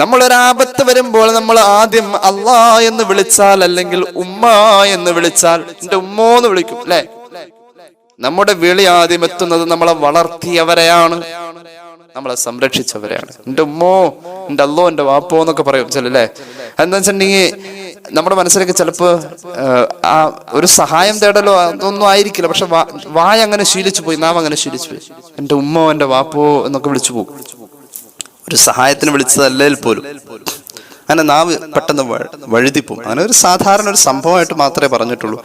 നമ്മളൊരാപത്ത് വരുമ്പോൾ നമ്മൾ ആദ്യം അല്ലാ എന്ന് വിളിച്ചാൽ, അല്ലെങ്കിൽ ഉമ്മ എന്ന് വിളിച്ചാൽ, എന്റെ ഉമ്മോ എന്ന് വിളിക്കും അല്ലെ? നമ്മുടെ വിളി ആദ്യം എത്തുന്നത് നമ്മളെ വളർത്തിയവരെയാണ്, നമ്മളെ സംരക്ഷിച്ചവരെയാണ്. എന്റെ ഉമ്മോ, എന്റെ അല്ലോ, എന്റെ വാപ്പോ എന്നൊക്കെ പറയും ചിലല്ലേ. എന്താ വെച്ചിട്ടുണ്ടെങ്കിൽ നമ്മുടെ മനസ്സിലേക്ക് ചിലപ്പോ ആ ഒരു സഹായം തേടലോ അതൊന്നും ആയിരിക്കില്ല, പക്ഷെ വായ അങ്ങനെ ശീലിച്ചു പോയി, നാം അങ്ങനെ ശീലിച്ചു പോയി. എന്റെ ഉമ്മോ എന്റെ വാപ്പോ എന്നൊക്കെ വിളിച്ചു പോകും. ഒരു സഹായത്തിന് വിളിച്ചതല്ലേൽ പോലും അങ്ങനെ നാവ് പെട്ടെന്ന് വഴുതിപ്പോവും. അങ്ങനെ ഒരു സാധാരണ ഒരു സംഭവമായിട്ട് മാത്രമേ പറഞ്ഞിട്ടുള്ളൂ.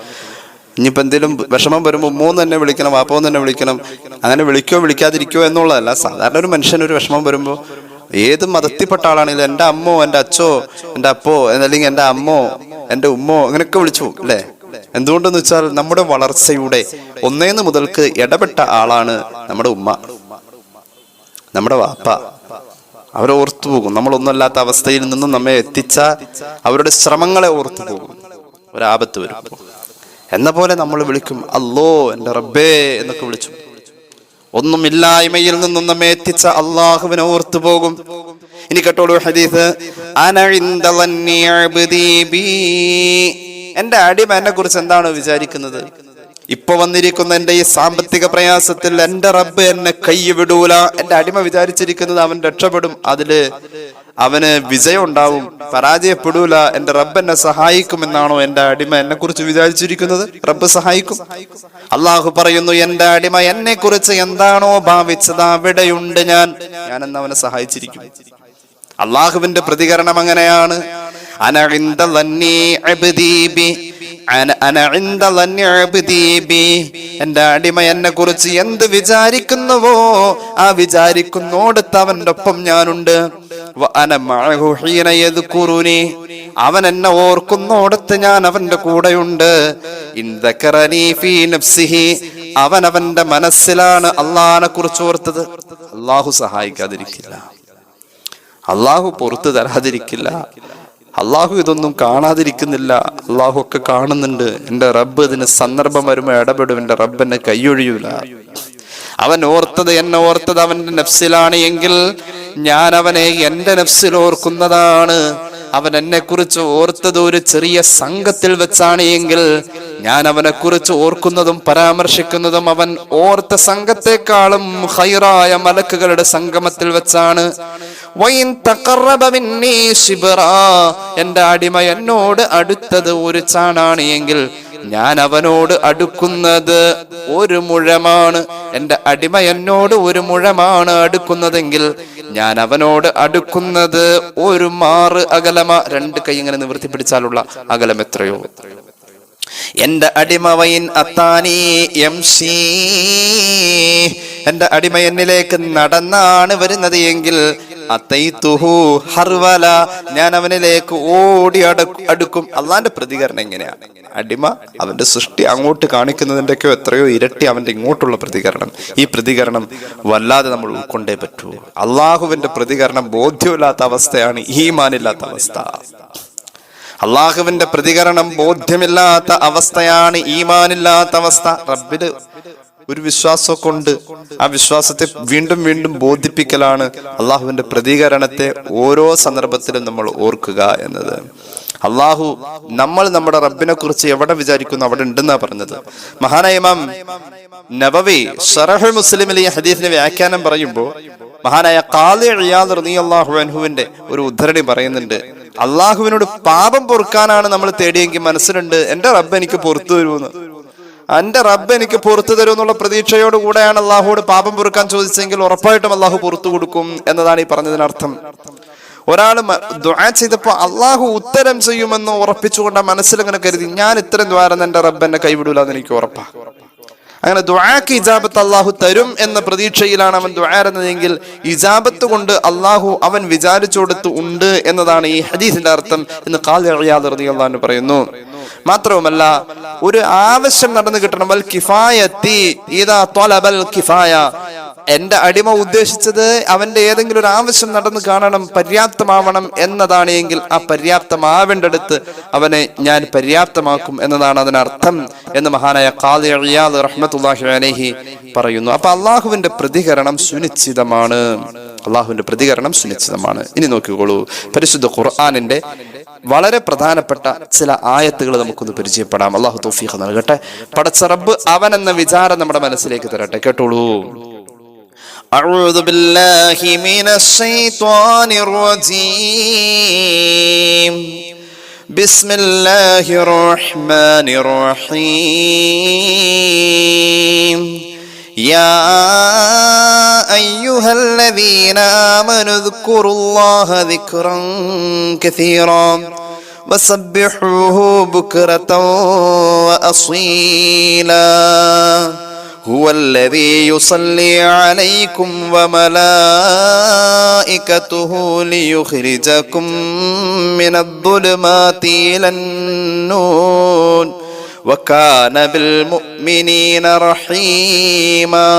ഇനിയിപ്പോൾ എന്തെങ്കിലും വിഷമം വരുമ്പോൾ ഉമ്മോന്ന് തന്നെ വിളിക്കണം, വാപ്പോന്ന് തന്നെ വിളിക്കണം, അങ്ങനെ വിളിക്കോ വിളിക്കാതിരിക്കോ എന്നുള്ളതല്ല. സാധാരണ ഒരു മനുഷ്യന് ഒരു വിഷമം വരുമ്പോൾ ഏത് മതത്തിൽപ്പെട്ട ആളാണെങ്കിലും എൻ്റെ അമ്മോ, എൻ്റെ അച്ഛോ, എൻ്റെ അപ്പോ, അല്ലെങ്കിൽ എൻ്റെ അമ്മോ, എൻ്റെ ഉമ്മോ അങ്ങനെയൊക്കെ വിളിച്ചു പോകും അല്ലേ? എന്തുകൊണ്ടെന്ന് വെച്ചാൽ നമ്മുടെ വളർച്ചയുടെ ഒന്നേന്ന് മുതൽക്ക് ഇടപെട്ട ആളാണ് നമ്മുടെ ഉമ്മ, നമ്മുടെ വാപ്പ. അവരെ ഓർത്തു പോകും. നമ്മളൊന്നുമല്ലാത്ത അവസ്ഥയിൽ നിന്നും നമ്മെ എത്തിച്ച അവരുടെ ശ്രമങ്ങളെ ഓർത്തു പോകും ഒരാപത്ത് വരുമ്പോൾ. എന്ന പോലെ നമ്മൾ വിളിക്കും അല്ലോ, എൻ്റെ റബ്ബേ എന്നൊക്കെ വിളിച്ചു. ഒന്നുമില്ലായ്മയിൽ നിന്നും നമ്മെ എത്തിച്ച അള്ളാഹുവിനെ ഓർത്തു പോകും. ഇനി കേട്ടോളൂ ഹദീസ്. എന്റെ അടിമ എന്നെ കുറിച്ച് എന്താണ് വിചാരിക്കുന്നത്? ഇപ്പൊ വന്നിരിക്കുന്ന എന്റെ ഈ സാമ്പത്തിക പ്രയാസത്തിൽ എന്റെ റബ്ബ് എന്നെ കൈവിടൂല. എന്റെ അടിമ വിചാരിച്ചിരിക്കുന്നത് അവൻ രക്ഷപ്പെടും, അതില് അവന് വിജയം ഉണ്ടാവും, പരാജയപ്പെടൂല. എന്റെ റബ്ബ് എന്നെ സഹായിക്കുമെന്നാണോ എന്റെ അടിമ എന്നെ കുറിച്ച് വിചാരിച്ചിരിക്കുന്നത്? റബ്ബ് സഹായിക്കും. അള്ളാഹു പറയുന്നു, എന്റെ അടിമ എന്നെ കുറിച്ച് എന്താണോ ഭാവിച്ചത് അവിടെയുണ്ട് ഞാൻ എന്ന് അവനെ സഹായിച്ചിരിക്കും. അള്ളാഹുവിന്റെ പ്രതികരണം അങ്ങനെയാണ്. എന്റെ അടിമ എന്നെ കുറിച്ച് എന്ത് വിചാരിക്കുന്നുവോ ആ വിചാരിക്കുന്നോടത്ത് അവന്റെ ഒപ്പം ഞാനുണ്ട്. അവൻ എന്നെ ഓർക്കുന്നോടത്ത് ഞാൻ അവന്റെ കൂടെയുണ്ട്. അവൻ അവന്റെ മനസ്സിലാണ് അള്ളാഹിനെ കുറിച്ച് ഓർത്തത്. അള്ളാഹു സഹായിക്കാതിരിക്കില്ല, അള്ളാഹു പുറത്തു തരാതിരിക്കില്ല. അള്ളാഹു ഇതൊന്നും കാണാതിരിക്കുന്നില്ല, അള്ളാഹു ഒക്കെ കാണുന്നുണ്ട്. എൻ്റെ റബ്ബ് ഇതിന് സന്ദർഭം വരുമ്പോൾ ഇടപെടും, എൻ്റെ റബ്ബ് എന്നെ കൈയൊഴിയൂല. അവൻ ഓർത്തത് എന്നെ ഓർത്തത് അവന്റെ നഫ്സിലാണ് എങ്കിൽ ഞാൻ അവനെ എൻ്റെ നഫ്സിൽ ഓർക്കുന്നതാണ്. അവൻ എന്നെ കുറിച്ച് ഓർത്തത് ഒരു ചെറിയ സംഘത്തിൽ വെച്ചാണ് എങ്കിൽ ഞാൻ അവനെ കുറിച്ച് ഓർക്കുന്നതും പരാമർശിക്കുന്നതും അവൻ ഓർത്ത സംഘത്തെക്കാളും ഖൈറായ മലക്കുകളുടെ സംഗമത്തിൽ വെച്ചാണ്. എന്റെ അടിമ എന്നോട് അടുത്തത് ഒരു ചാണാണ് എങ്കിൽ ഞാൻ അവനോട് അടുക്കുന്നത് ഒരു മുഴമാണ്. എന്റെ അടിമ എന്നോട് ഒരു മുഴമാണ് അടുക്കുന്നതെങ്കിൽ ഞാൻ അവനോട് അടുക്കുന്നത് ഒരു മാറ് അകലമ. രണ്ട് കൈ ഇങ്ങനെ നിവർത്തി പിടിച്ചാലുള്ള അകലം എത്രയോ. എന്റെ അടിമ വൈൻ അത്താനി യംശി, എന്റെ അടിമ എന്നിലേക്ക് നടന്നാണ് വരുന്നത് എങ്കിൽ അത്തൈതുഹു ഹർവല, ഞാൻ അവനിലേക്ക് ഓടി അടുക്കും. അള്ളാന്റെ പ്രതികരണം എങ്ങനെയാണ്? അടിമ അവന്റെ സൃഷ്ടി അങ്ങോട്ട് കാണിക്കുന്നതിൻ്റെയൊക്കെ എത്രയോ ഇരട്ടി അവന്റെ ഇങ്ങോട്ടുള്ള പ്രതികരണം. ഈ പ്രതികരണം വല്ലാതെ നമ്മൾ ഉൾക്കൊണ്ടേ പറ്റൂ. അള്ളാഹുവിന്റെ പ്രതികരണം ബോധ്യമില്ലാത്ത അവസ്ഥയാണ് ഈമാനില്ലാത്ത അവസ്ഥ. അള്ളാഹുവിന്റെ പ്രതികരണം ബോധ്യമില്ലാത്ത അവസ്ഥയാണ് ഈമാനില്ലാത്ത അവസ്ഥ. റബ്ബില് ഒരു വിശ്വാസം കൊണ്ട് ആ വിശ്വാസത്തെ വീണ്ടും വീണ്ടും ബോധിപ്പിക്കലാണ് അള്ളാഹുവിന്റെ പ്രതികരണത്തെ ഓരോ സന്ദർഭത്തിലും നമ്മൾ ഓർക്കുക എന്നത്. അള്ളാഹു നമ്മൾ നമ്മുടെ റബ്ബിനെ കുറിച്ച് എവിടെ വിചാരിക്കുന്നു അവിടെ ഉണ്ടെന്നാ പറഞ്ഞത്. മഹാനായ ഇമാം നബവി ശറഹുൽ മുസ്ലിമിൽ ഈ ഹദീസിന്റെ വ്യാഖ്യാനം പറയുമ്പോൾ മഹാനായ ഖാദി ഇയാദ് റളിയല്ലാഹു അൻഹുവിന്റെ ഒരു ഉദ്ധരണി പറയുന്നുണ്ട്. അള്ളാഹുവിനോട് പാപം പൊറുക്കാനാണ് നമ്മൾ തേടിയെങ്കിൽ മനസ്സിലുണ്ട് എന്റെ റബ്ബ് എനിക്ക് പുറത്തു തരുമെന്ന്. എന്റെ റബ്ബ് എനിക്ക് പുറത്തു തരും എന്നുള്ള പ്രതീക്ഷയോട് കൂടെയാണ് അള്ളാഹുവോട് പാപം പൊറുക്കാൻ ചോദിച്ചെങ്കിൽ ഉറപ്പായിട്ടും അള്ളാഹു പുറത്തു കൊടുക്കും എന്നതാണ് ഈ പറഞ്ഞതിനർത്ഥം. ഒരാൾ ദുആ ചെയ്തപ്പോ അള്ളാഹു ഉത്തരം ചെയ്യുമെന്ന് ഉറപ്പിച്ചുകൊണ്ട് മനസ്സിൽ അങ്ങനെ കരുതി ഞാൻ ഇത്രയും ദ്വാരം എന്റെ റബ്ബ് എന്നെ കൈവിടൂല എന്ന് എനിക്ക് ഉറപ്പാ. അങ്ങനെ ദുആക്ക് ഇജാബത്ത് അള്ളാഹു തരും എന്ന പ്രതീക്ഷയിലാണ് അവൻ ദുആ ചെയ്യുന്നതെങ്കിൽ ഇജാബത്ത് കൊണ്ട് അള്ളാഹു അവൻ വിചാരിച്ചു കൊടുത്ത് ഉണ്ട് എന്നതാണ് ഈ ഹദീസിന്റെ അർത്ഥം എന്ന് ഖാദി ഇയാദ് റളിയല്ലാഹു അൻഹു പറയുന്നു. മാത്രവുമല്ല ഒരു ആവശ്യം നടന്നു കിട്ടണം. വൽ കിഫായത്തി ഇദാ ത്വലബൽ കിഫായ, എന്റെ അടിമ ഉദ്ദേശിച്ചത് അവന്റെ ഏതെങ്കിലും ഒരു ആവശ്യം നടന്നു കാണണം, പര്യാപ്തമാവണം എന്നതാണ് എങ്കിൽ ആ പര്യാപ്തമാവേണ്ടടുത്ത് അവനെ ഞാൻ പര്യാപ്തമാക്കും എന്നതാണ് അതിനർത്ഥം എന്ന് മഹാനായ ഖാദി ഇയാദ് റഹ്മത്തുള്ളാഹി അലൈഹി പറയുന്നു. അപ്പൊ അള്ളാഹുവിന്റെ പ്രതികരണം സുനിശ്ചിതമാണ്. അള്ളാഹുവിന്റെ പ്രതികരണം സുനിശ്ചിതമാണ്. ഇനി നോക്കിക്കോളൂ, പരിശുദ്ധ ഖുർആനിന്റെ വളരെ പ്രധാനപ്പെട്ട ചില ആയത്തുകൾ നമുക്കൊന്ന് പരിചയപ്പെടാം. അള്ളാഹു തൗഫീഖ് നൽകട്ടെ. പടച്ച റബ്ബ് അവൻ എന്ന വിചാരം നമ്മുടെ മനസ്സിലേക്ക് തരട്ടെ. കേട്ടോളൂ. أعوذ بالله من الشيطان الرجيم بسم الله الرحمن الرحيم يا أيها الذين آمنوا اذكروا الله ذكرا كثيرا وسبحوه بكرة وأصيلا هو الذي يصلي عليكم وملائكته ليخرجكم من الظلمات إلى النور وكان بالمؤمنين رحيما.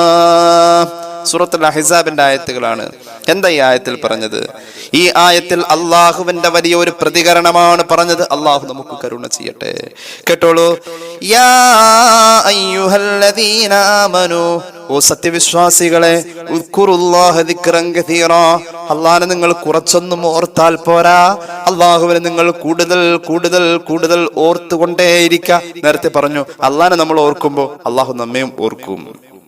സൂറത്തുൽ അഹ്സാബിന്റെ ആയത്തുകളാണ്. എന്താ ഈ ആയത്തിൽ പറഞ്ഞത്? ഈ ആയത്തിൽ അള്ളാഹുവിന്റെ വലിയ ഒരു പ്രതികരണമാണ് പറഞ്ഞത്. അള്ളാഹു നമുക്ക് കരുണ ചെയ്യട്ടെ. കേട്ടോളൂ. യാ അയ്യുഹല്ലദീന ആമനൂ, ഓ സത്യവിശ്വാസികളെ, ഉദ്കുറുല്ലാഹ ദിക്റൻ കസീറാ, അള്ളാഹുവിനെ നിങ്ങൾ കുറച്ചൊന്നും ഓർത്താൽ പോരാ, അള്ളാഹുവിനെ നിങ്ങൾ കൂടുതൽ കൂടുതൽ കൂടുതൽ ഓർത്തുകൊണ്ടേയിരിക്കുക. നേരത്തെ പറഞ്ഞു അള്ളാഹിനെ നമ്മൾ ഓർക്കുമ്പോൾ അള്ളാഹു നമ്മയും ഓർക്കും.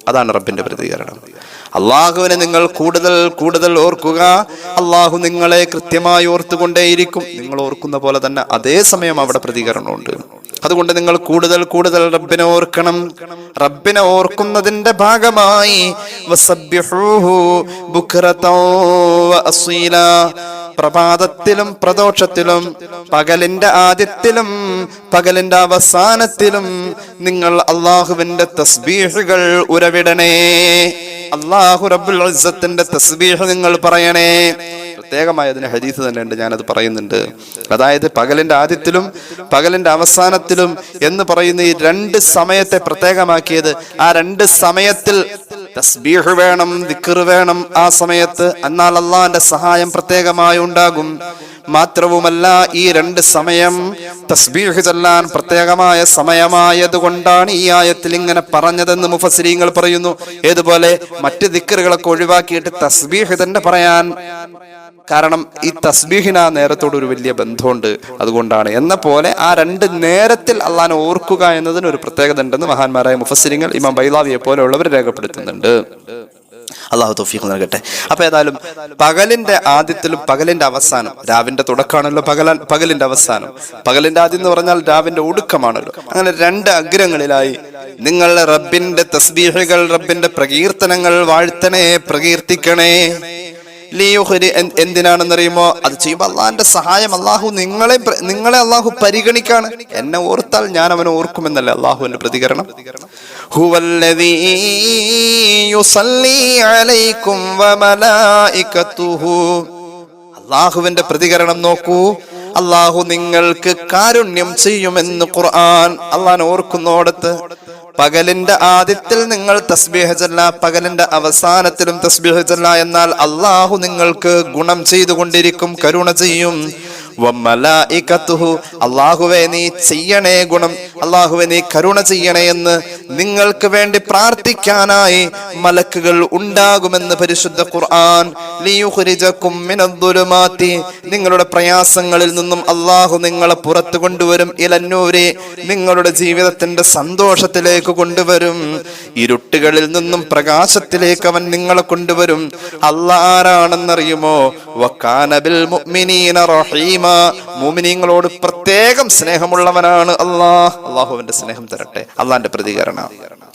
അതാണ് റബ്ബിന്റെ പ്രതികരണം. അള്ളാഹുവിനെ നിങ്ങൾ കൂടുതൽ കൂടുതൽ ഓർക്കുക, അള്ളാഹു നിങ്ങളെ കൃത്യമായി ഓർത്തുകൊണ്ടേയിരിക്കും. നിങ്ങൾ ഓർക്കുന്ന പോലെ തന്നെ അതേ സമയം അവിടെ പ്രതികരണമുണ്ട്. അതുകൊണ്ട് നിങ്ങൾ കൂടുതൽ കൂടുതൽ റബ്ബിനെ ഓർക്കണം. റബ്ബിനെ ഓർക്കുന്നതിന്റെ ഭാഗമായി വസബ്ബിഹൂഹു ബുക്റതൻ വഅസീല, പ്രഭാതത്തിലും പ്രദോഷത്തിലും, പകലിന്റെ ആദ്യത്തിലും പകലിന്റെ അവസാനത്തിലും നിങ്ങൾ അള്ളാഹുവിന്റെ തസ്ബീഹുകൾ ഉരവിടണേ. അള്ളാഹു റബ്ബുൽ ഇസ്സത്തിന്റെ തസ്ബീഹ് നിങ്ങൾ പറയണേ. പ്രത്യേകമായ അതിന് ഹദീസ് തന്നെ ഉണ്ട്, ഞാനത് പറയുന്നുണ്ട്. അതായത് പകലിന്റെ ആദ്യത്തിലും പകലിന്റെ അവസാനത്തിലും എന്ന് പറയുന്ന ഈ രണ്ട് സമയത്തെ പ്രത്യേകമാക്കിയത്, ആ രണ്ട് സമയത്തിൽ തസ്ബീഹ് വേണം, ദിക്ർ വേണം ആ സമയത്ത്. എന്നാൽ അള്ളാന്റെ സഹായം പ്രത്യേകമായി ഉണ്ടാകും. മാത്രവുമല്ല, ഈ 2 സമയം തസ്ബീഹ് ചൊല്ലാൻ പ്രത്യേകമായ സമയമായതുകൊണ്ടാണ് ഈ ആയത്തിൽ ഇങ്ങനെ പറഞ്ഞതെന്ന് മുഫസ്സിരീങ്ങൾ പറയുന്നു. ഏതുപോലെ മറ്റ് ദിക്റുകളൊക്കെ ഒഴിവാക്കിയിട്ട് തസ്ബീഹ് തന്നെ പറയാൻ കാരണം ഈ തസ്ബീഹിന് ആ നേരത്തോട് ഒരു വലിയ ബന്ധമുണ്ട്, അതുകൊണ്ടാണ്. എന്ന പോലെ ആ 2 നേരത്തിൽ അള്ളാനെ ഓർക്കുക എന്നതിന് ഒരു പ്രത്യേകത ഉണ്ടെന്ന് മഹാന്മാരായ മുഫസ്സിരീങ്ങൾ ഇമാം ബൈളാവിയെ പോലെയുള്ളവർ രേഖപ്പെടുത്തുന്നുണ്ട്. അള്ളാഹു തൗഫീഖ് നൽകട്ടെ. അപ്പൊ ഏതായാലും പകലിന്റെ ആദ്യത്തിലും പകലിന്റെ അവസാനം, രാവിന്റെ തുടക്കമാണല്ലോ പകലിന്റെ അവസാനം, പകലിന്റെ ആദ്യം എന്ന് പറഞ്ഞാൽ രാവിന്റെ ഒടുക്കമാണല്ലോ. അങ്ങനെ 2 അഗ്രങ്ങളിലായി നിങ്ങളുടെ റബ്ബിന്റെ തസ്ബീഹുകൾ, റബ്ബിന്റെ പ്രകീർത്തനങ്ങൾ വാഴ്ത്തണേ, പ്രകീർത്തിക്കണേ. എന്തിനാണെന്നറിയുമോ? അത് ചെയ്യുമ്പോ അള്ളാഹിന്റെ സഹായം, അള്ളാഹു നിങ്ങളെ അള്ളാഹു പരിഗണിക്കാണ്. എന്നെ ഓർത്താൽ ഞാൻ അവനെ ഓർക്കുമെന്നല്ലേ അള്ളാഹുവിന്റെ പ്രതികരണം. ഹുവല്ലദീ യുസല്ലി അലൈക്കും വമലായികതുഹു. അള്ളാഹുവിന്റെ പ്രതികരണം നോക്കൂ. അള്ളാഹു നിങ്ങൾക്ക് കാരുണ്യം ചെയ്യുമെന്ന് ഖുർആൻ. അള്ളാഹനെ ഓർക്കുന്നോടത്ത് പകലിന്റെ ആദ്യത്തിൽ നിങ്ങൾ തസ്ബീഹ് ചൊല്ല, പകലിന്റെ അവസാനത്തിലും തസ്ബീഹ് ചൊല്ല. എന്നാൽ അള്ളാഹു നിങ്ങൾക്ക് ഗുണം ചെയ്തുകൊണ്ടിരിക്കും, കരുണ ചെയ്യും. വമലായികതുഹു, അല്ലാഹുവേ നീ ചെയ്യണേ ഗുണം, അല്ലാഹുവേ നീ കരുണ ചെയ്യണേ എന്ന് നിങ്ങൾക്ക് വേണ്ടി പ്രാർത്ഥിക്കാനായി മലക്കുകൾ ഉണ്ടാകുമെന്ന് പരിശുദ്ധ ഖുർആൻ. ലിയുഖ്രിജകും മിനദ്ദുലുമാതി, നിങ്ങളുടെ പ്രയാസങ്ങളിൽ നിന്നും അല്ലാഹു നിങ്ങളെ പുറത്തു കൊണ്ടുവരും. ഇലന്നൂരി, നിങ്ങളുടെ ജീവിതത്തിന്റെ സന്തോഷത്തിലേക്ക് കൊണ്ടുവരും. ഇരുട്ടുകളിൽ നിന്നും പ്രകാശത്തിലേക്ക് അവൻ നിങ്ങളെ കൊണ്ടുവരും. അല്ലാഹ് ആരാണെന്നറിയുമോ? വകാന ബിൽ മുഅ്മിനീന റഹീമ, മുഅ്മിനീങ്ങളോട് പ്രത്യേകം സ്നേഹമുള്ളവനാണ് അല്ലാഹ്. അല്ലാഹുവിന്റെ സ്നേഹം തരട്ടെ. അള്ളാന്റെ പ്രതികരണം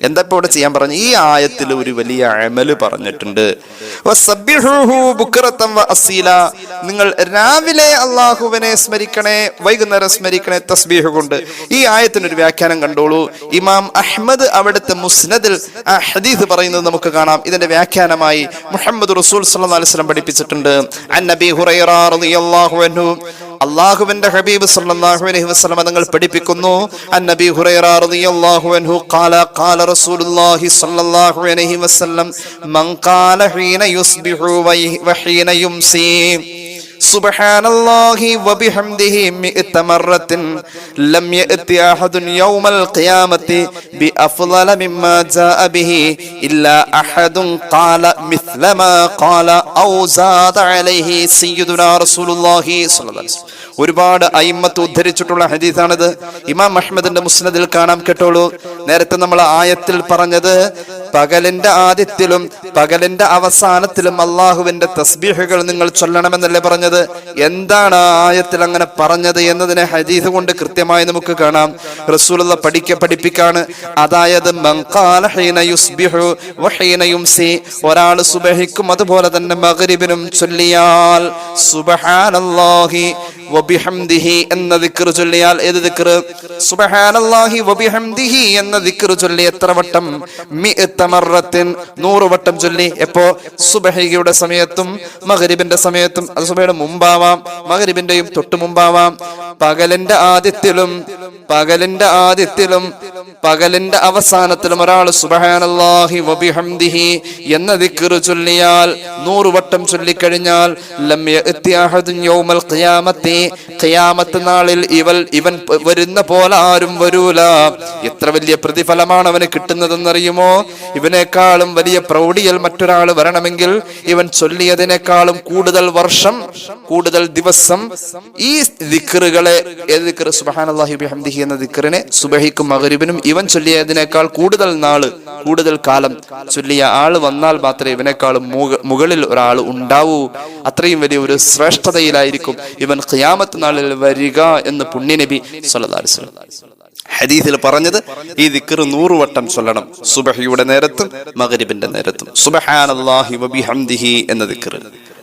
എന്താ ഇപ്പൊ ഇവിടെ ചെയ്യാൻ പറഞ്ഞു? ഈ ആയത്തിൽ ഒരു വലിയ അമല് പറഞ്ഞിട്ടുണ്ട്. വസബ്ബിഹൂഹു ബുക്റതൻ വഅസീല, നിങ്ങൾ രാവിലെ അല്ലാഹുവിനെ സ്മരിക്കണേ, വൈകുന്നേരം സ്മരിക്കണേ തസ്ബീഹ് കൊണ്ട്. ഈ ആയത്തിനൊരു വ്യാഖ്യാനം കണ്ടോളൂ. ഇമാം അഹ്മദ് അവിടുത്തെ മുസ്നദിൽ ആ ഹദീസ് പറയുന്നത് നമുക്ക് കാണാം. ഇതിന്റെ വ്യാഖ്യാനമായി മുഹമ്മദ് റസൂൽ സ്വല്ലല്ലാഹു അലൈഹി വസല്ലം പഠിപ്പിച്ചിട്ടുണ്ട്. അൻ നബി ഹുറൈറ റളിയല്ലാഹു അൻഹു, അല്ലാഹുവിന്റെ ഹബീബ് സല്ലല്ലാഹു അലൈഹി വസല്ലം തങ്ങൾ പഠിപ്പിക്കുന്നു. അൻ നബി ഹുറൈറ റളിയല്ലാഹു അൻഹു ഖാല ഖാല റസൂലുള്ളാഹി സല്ലല്ലാഹു അലൈഹി വസല്ലം മൻ ഖാല ഹീന യുസ്ബിഹു വഹീന യുംസി സുബ്ഹാനല്ലാഹി വബിഹംദിഹി മിഅത മറത്തിൻ ലം യഅതി അഹദുൻ യൗമൽ ഖിയാമത്തി ബിഅഫ്ളല മിമ്മാ ജാഅ ബിഹി ഇല്ലാ അഹദുൻ ഖാല മിസ്ല മാ ഖാല ഔ സാദ അലൈഹി സയ്യിദുനാ റസൂലുള്ളാഹി സ്വല്ലല്ലാഹു അലൈഹി വസല്ലം. ഒരുപാട് അയിമ്മത്ത് ഉദ്ധരിച്ചിട്ടുള്ള ഹദീസാണിത്. ഇമാം അഹ്മദിന്റെ മുസ്നദിൽ കാണാം. കേട്ടോളൂ. നേരത്തെ നമ്മൾ ആയത്തിൽ പറഞ്ഞത് പകലിന്റെ ആദ്യത്തിലും പകലിന്റെ അവസാനത്തിലും അള്ളാഹുവിന്റെ തസ്ബീഹുകൾ നിങ്ങൾ ചൊല്ലണമെന്നല്ലേ പറഞ്ഞത്? എന്താണ് ആ ആയത്തിൽ അങ്ങനെ പറഞ്ഞത് എന്നതിനെ ഹദീസ് കൊണ്ട് കൃത്യമായി നമുക്ക് കാണാം. റസൂലുള്ള പഠിപ്പിക്കാണ്. അതായത് മൻ ഖാല ഹീന യുസ്ബിഹു വഹീന യുംസി, ഒരാൾ സുബഹിക്കും അതുപോലെ തന്നെ മഗ്രിബിനും ചൊല്ലിയാൽ സുബ്ഹാനല്ലാഹി വബിഹംദിഹി എന്ന ദിക്ർ ചൊല്ലിയാൽ, ഏത് ദിക്ർ? സുബ്ഹാനല്ലാഹി വബിഹംദിഹി എന്ന ദിക്ർ ചൊല്ലി എത്ര വട്ടം? മിഅത മറത്തിൻ, 100 വട്ടം ചൊല്ലി. എപ്പോ? സുബഹിയുടെ സമയത്തും മഗ്രിബിന്റെ സമയത്തും. അത് സുബഹിയുടെ മുമ്പാവാം, മഗ്രിബിന്റെയും തൊട്ട് മുമ്പാവാം. പകലിന്റെ ആദ്യത്തിലും പകലിന്റെ അവസാനത്തിലും ഒരാൾ സുബ്ഹാനല്ലാഹി വബിഹംദിഹി എന്ന ദിക്ർ ചൊല്ലിയാൽ, 100 വട്ടം ചൊല്ലിക്കഴിഞ്ഞാൽ ലം യഅതി അഹദുൻ യൗമൽ ഖിയാമത്തി, ഖിയാമത്ത് നാളിൽ ഇവൻ വരുന്ന പോലെ ആരും വരൂല. എത്ര വലിയ പ്രതിഫലമാണ് അവന് കിട്ടുന്നതെന്നറിയുമോ? ഇവനേക്കാളും വലിയ പ്രൗഢിയിൽ മറ്റൊരാൾ വരണമെങ്കിൽ ഇവൻ ചൊല്ലിയതിനേക്കാളും കൂടുതൽ വർഷം, കൂടുതൽ ദിവസം ഈ ദിക്റുകളെ, ഏത് ദിക്ർ? സുബ്ഹാനല്ലാഹി വബിഹംദിഹി എന്ന ദിക്റിനെ സുബഹിക്കും മഗ്രിബിനും ഇവൻ ചൊല്ലിയതിനേക്കാൾ കൂടുതൽ നാള്, കൂടുതൽ കാലം ചൊല്ലിയ ആൾ വന്നാൽ മാത്രമേ ഇവനേക്കാളും മുകളിൽ ഒരാൾ ഉണ്ടാവൂ. അത്രയും വലിയ ഒരു ശ്രേഷ്ഠതയിലായിരിക്കും ഇവൻ ഖിയാമത്ത് നാളിൽ വരിക എന്ന് പുണ്യനബി സ്വല്ലല്ലാഹു അലൈഹി വസല്ലം ഹദീസിൽ പറഞ്ഞത്. ഈ ദിക്ർ 100 വട്ടം ചൊല്ലണം, സുബഹിയുടെ നേരത്തും മഗ്രിബിന്റെ നേരത്തും. സുബ്ഹാനല്ലാഹി വബിഹംദിഹി എന്ന ദിക്ർ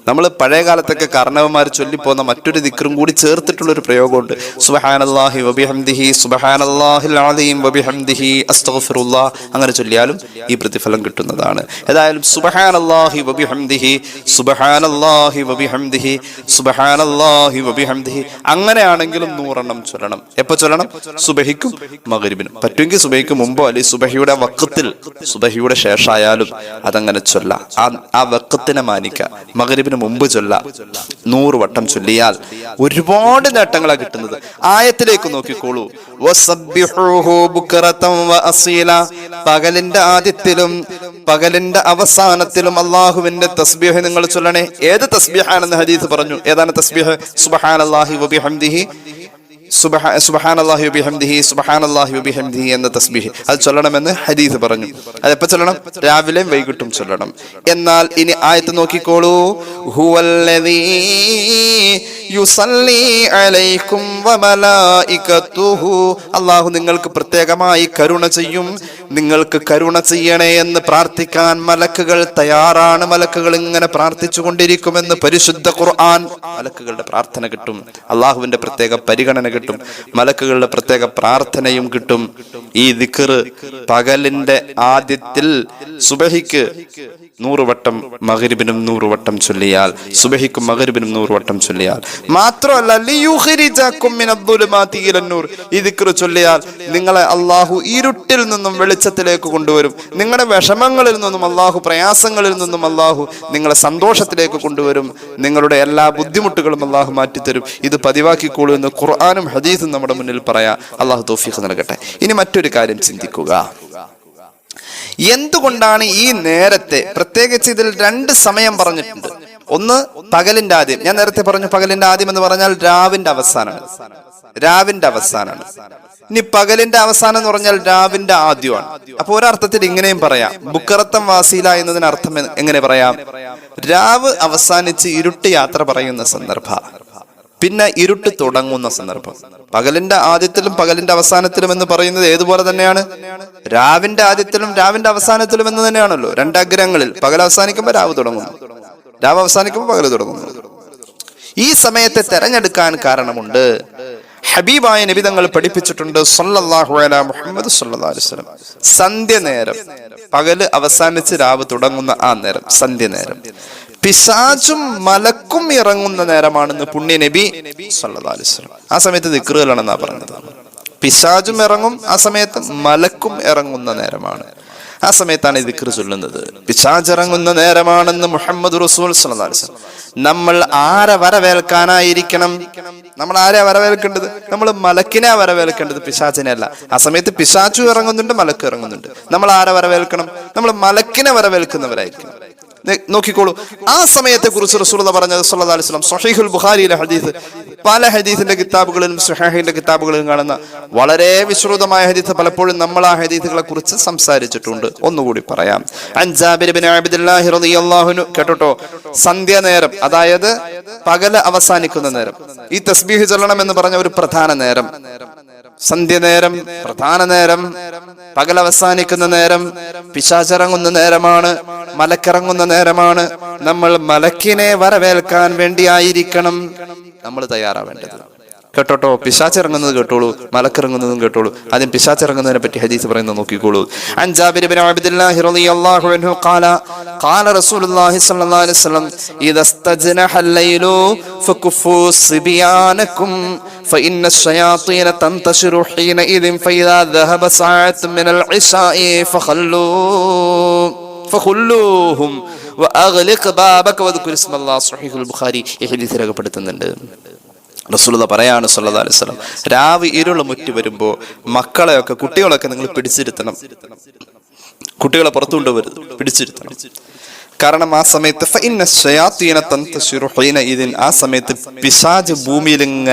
നമ്മൾ പഴയ കാലത്തൊക്കെ കാരണവന്മാർ ചൊല്ലിപ്പോന്ന മറ്റൊരു ദിക്റും കൂടി ചേർത്തിട്ടുള്ളൊരു പ്രയോഗമുണ്ട്. സുബ്ഹാനല്ലാഹി വബിഹംദിഹി സുബ്ഹാനല്ലാഹിൽ അലീം വബിഹംദിഹി അസ്തഗ്ഫിറുല്ലാഹ്. അങ്ങനെ ചൊല്ലിയാലും ഈ പ്രതിഫലം കിട്ടുന്നതാണ്. ഏതായാലും സുബ്ഹാനല്ലാഹി വബിഹംദിഹി സുബ്ഹാനല്ലാഹി വബിഹംദിഹി സുബ്ഹാനല്ലാഹി വബിഹംദിഹി അങ്ങനെയാണെങ്കിലും 100 എണ്ണം ചൊല്ലണം. എപ്പോ ചൊല്ലണം? സുബഹിക്കും മഗ്രിബിനും. പറ്റുമെങ്കിൽ സുബഹിക്ക് മുമ്പോ അല്ലെങ്കിൽ സുബഹിയുടെ വഖത്തിൽ, സുബഹിയുടെ ശേഷമായാലും അതങ്ങനെ ചൊല്ല. ആ വഖത്തിനെ മാനിക്കുക. മഗ്രിബിന് മുമ്പ് ചൊല്ല. 100 വട്ടം ചൊല്ലിയാൽ ഒരുപാട് നേട്ടങ്ങളാണ് കിട്ടുന്നത്. ആയത്തിലേക്ക് നോക്കിക്കോളൂ. വസബ്ബിഹൂഹു ബുക്റതൻ വഅസീല. പകലിന്റെ ആദ്യത്തിലും പകലിന്റെ അവസാനത്തിലും അല്ലാഹുവിന്റെ തസ്ബീഹ് നിങ്ങൾ ചൊല്ലണേ. ഏത് തസ്ബീഹാണെന്ന് ഹദീസ് പറഞ്ഞു. ഏതാണ് തസ്ബീഹ്? സുബ്ഹാനല്ലാഹി വബിഹംദിഹി സുബ്ഹാനല്ലാഹി വബിഹംദിഹി സുബ്ഹാനല്ലാഹി വബിഹംദിഹി എന്ന തസ്ബീഹ് അത് ചൊല്ലണമെന്ന് ഹദീസ് പറഞ്ഞു. അതെപ്പോ ചൊല്ലണം? രാവിലെയും വൈകിട്ടും ചൊല്ലണം. എന്നാൽ ഇനി ആയത്ത് നോക്കിക്കോളൂ. ഹുവല്ലദീ യുസല്ലി അലൈക്കും വമലായികതുഹു. അല്ലാഹു നിങ്ങൾക്ക് പ്രത്യേകമായി കരുണ ചെയ്യും. നിങ്ങൾക്ക് കരുണ ചെയ്യണേ എന്ന് പ്രാർത്ഥിക്കാൻ മലക്കുകൾ തയ്യാറാണ്. മലക്കുകൾ ഇങ്ങനെ പ്രാർത്ഥിച്ചു കൊണ്ടിരിക്കുമെന്ന് പരിശുദ്ധ ഖുർആൻ. മലക്കുകളുടെ പ്രാർത്ഥന കിട്ടും. അല്ലാഹുവിന്റെ പ്രത്യേക പരിഗണന കിട്ടും. മലക്കുകളുടെ പ്രത്യേക പ്രാർത്ഥനയും കിട്ടും. ഈ ദിക്ർ പകലിന്റെ ആദ്യത്തിൽ സുബഹിക്ക് 100 വട്ടം, മഗ്രിബിനും 100 വട്ടം ചൊല്ലിയാൽ, സുബഹിക്കും മഗ്രിബിനും 100 വട്ടം ചൊല്ലിയാൽ മാത്രമല്ല ലിയുഖ്രിജകും മിനദ്ദുലുമാതി ഇലന്നൂർ. ഈ ദിക്ർ ചൊല്ലിയാൽ നിങ്ങളെ അല്ലാഹു ഇരുട്ടിൽ നിന്നും വെളിച്ചത്തിലേക്ക് കൊണ്ടുവരും. നിങ്ങളുടെ വിഷമങ്ങളിൽ നിന്നും അല്ലാഹു, പ്രയാസങ്ങളിൽ നിന്നും അല്ലാഹു നിങ്ങളെ സന്തോഷത്തിലേക്ക് കൊണ്ടുവരും. നിങ്ങളുടെ എല്ലാ ബുദ്ധിമുട്ടുകളും അല്ലാഹു മാറ്റിത്തരും. ഇത് പതിവാക്കിക്കോളൂ എന്ന് ഖുർആനും ഹദീസും നമ്മുടെ മുന്നിൽ പറയാ. അല്ലാഹു തൗഫീഖ് നൽകട്ടെ. ഇനി മറ്റൊരു കാര്യം ചിന്തിക്കുക. എന്തുകൊണ്ടാണ് ഈ നേരത്തെ, പ്രത്യേകിച്ച് ഇതിൽ 2 സമയം പറഞ്ഞിട്ടുണ്ട്. ഒന്ന് പകലിന്റെ ആദ്യം. ഞാൻ നേരത്തെ പറഞ്ഞു പകലിന്റെ ആദ്യം എന്ന് പറഞ്ഞാൽ രാവിന്റെ അവസാനമാണ്. ഇനി പകലിന്റെ അവസാനം എന്ന് പറഞ്ഞാൽ രാവിന്റെ ആദ്യമാണ്. അപ്പൊ ഒരർത്ഥത്തിൽ ഇങ്ങനെയും പറയാം. ബുക്കറത്തം വാസീല എന്നതിന് അർത്ഥം എങ്ങനെ പറയാം? രാവ് അവസാനിച്ച് ഇരുട്ട് യാത്ര പറയുന്ന സന്ദർഭം, പിന്നെ ഇരുട്ട് തുടങ്ങുന്ന സന്ദർഭം. പകലിന്റെ ആദ്യത്തിലും പകലിന്റെ അവസാനത്തിലും എന്ന് പറയുന്നത് ഏതുപോലെ തന്നെയാണ്? രാവിന്റെ ആദ്യത്തിലും രാവിന്റെ അവസാനത്തിലും എന്ന് തന്നെയാണല്ലോ. 2 അഗ്രഹങ്ങളിൽ പകൽ അവസാനിക്കുമ്പോൾ രാവ് തുടങ്ങുന്നു, രാവ് അവസാനിക്കുമ്പോൾ പകൽ തുടങ്ങുന്നു. ഈ സമയത്തെ തെരഞ്ഞെടുക്കാൻ കാരണമുണ്ട്. ഹബീബായ നബി തങ്ങൾ പഠിപ്പിച്ചിട്ടുണ്ട് സല്ലല്ലാഹു അലൈഹി മുഹമ്മദ് സല്ലല്ലാഹു അലൈഹി വസല്ലം. സന്ധ്യനേരം, പകല് അവസാനിച്ച് രാവ് തുടങ്ങുന്ന ആ നേരം സന്ധ്യനേരം. പിശാചും മലക്കും ഇറങ്ങുന്ന നേരമാണെന്ന് പുണ്യ നബി സല്ലല്ലാഹു അലൈഹി വസല്ലം. ആ സമയത്ത് ദിക്റുകളാണെന്നാ പറഞ്ഞത്. പിശാചും ഇറങ്ങും, ആ സമയത്ത് മലക്കും ഇറങ്ങുന്ന നേരമാണ്. ആ സമയത്താണ് ഈ ദിക്ർ ചൊല്ലുന്നത്. പിശാച് ഇറങ്ങുന്ന നേരമാണെന്ന് മുഹമ്മദ് റസൂൽ സല്ലല്ലാഹു അലൈഹി വസല്ലം. നമ്മൾ ആരെ വരവേൽക്കാനായിരിക്കണം? നമ്മൾ ആരെയാ വരവേൽക്കേണ്ടത്? നമ്മൾ മലക്കിനെ വരവേൽക്കേണ്ടത്, പിശാചിനെ അല്ല. ആ സമയത്ത് പിശാചു ഇറങ്ങുന്നുണ്ട്, മലക്ക് ഇറങ്ങുന്നുണ്ട്. നമ്മൾ ആരെ വരവേൽക്കണം? നമ്മൾ മലക്കിനെ വരവേൽക്കുന്നവരായിരിക്കണം. നോക്കിക്കോളൂ, ആ സമയത്തെ കുറിച്ച് റസൂലുള്ളാഹി പറഞ്ഞത് സല്ലല്ലാഹു അലൈഹി വസല്ലം. സ്വഹീഹുൽ ബുഖാരിയിലെ ഹദീസ്, പല ഹദീസിന്റെ കിതാബുകളിലും സ്വഹീഹിന്റെ കിതാബുകളിലും കാണുന്ന വളരെ വിശ്രുതമായ ഹദീസ്. പലപ്പോഴും നമ്മൾ ആ ഹദീസുകളെ കുറിച്ച് സംസാരിച്ചിട്ടുണ്ട്. ഒന്നുകൂടി പറയാം. അൻ ജാബിർ ഇബ്നു അബ്ദുല്ലാഹി റളിയല്ലാഹു അൻഹു. കേട്ടോ, സന്ധ്യാനേരം, അതായത് പകല് അവസാനിക്കുന്ന നേരം. ഈ തസ്ബീഹ് ചൊല്ലണം എന്ന് പറഞ്ഞ ഒരു പ്രധാന നേരം, സന്ധ്യനേരം, പ്രധാന നേരം, പകൽ അവസാനിക്കുന്ന നേരം, പിശാചിറങ്ങുന്ന നേരമാണ്, മലക്കിറങ്ങുന്ന നേരമാണ്. നമ്മൾ മലക്കിനെ വരവേൽക്കാൻ വേണ്ടിയായിരിക്കണം നമ്മൾ തയ്യാറാവേണ്ടത്. കേട്ടോട്ടോ, പിശാചിറങ്ങുന്നത് കേട്ടോളൂ, മലക്കിറങ്ങുന്നതും കേട്ടോളൂ. ആദ്യം പിശാചിറങ്ങുന്നതിനെ പറ്റി ഹദീസ് പറയുന്നത് നോക്കിക്കോളൂ. അൻ ജാബിർ ഇബ്നു അബ്ദുല്ലാഹി റളിയല്ലാഹു അൻഹു ഖാല റസൂലുള്ളാഹി സ്വല്ലല്ലാഹു അലൈഹി വസല്ലം ഇദസ്തജ്നഹൽ ലൈലു ഫകുഫു സിബിയാനകും فإن الشياطين تنتشر حينئذ فإذا ذهب ساعة من العشاء فخلوهم وأغلق بابك واذكر اسم الله. صحيح البخاري. ഈ ഹദീസ് രേഖപ്പെടുത്തുന്നുണ്ട്. റസൂലുള്ളാഹി പറയാണ് സല്ലല്ലാഹു അലൈഹി വസല്ലം, രാവ് ഇരുള് മുറ്റി വരുമ്പോ മക്കളെയൊക്കെ, കുട്ടികളൊക്കെ നിങ്ങൾ പിടിച്ചിരുത്തണം. കുട്ടികളെ പുറത്തു കൊണ്ടുവരുത്, പിടിച്ചിരുത്തണം. കാരണം ആ സമയത്ത് ആ സമയത്ത് പിശാച്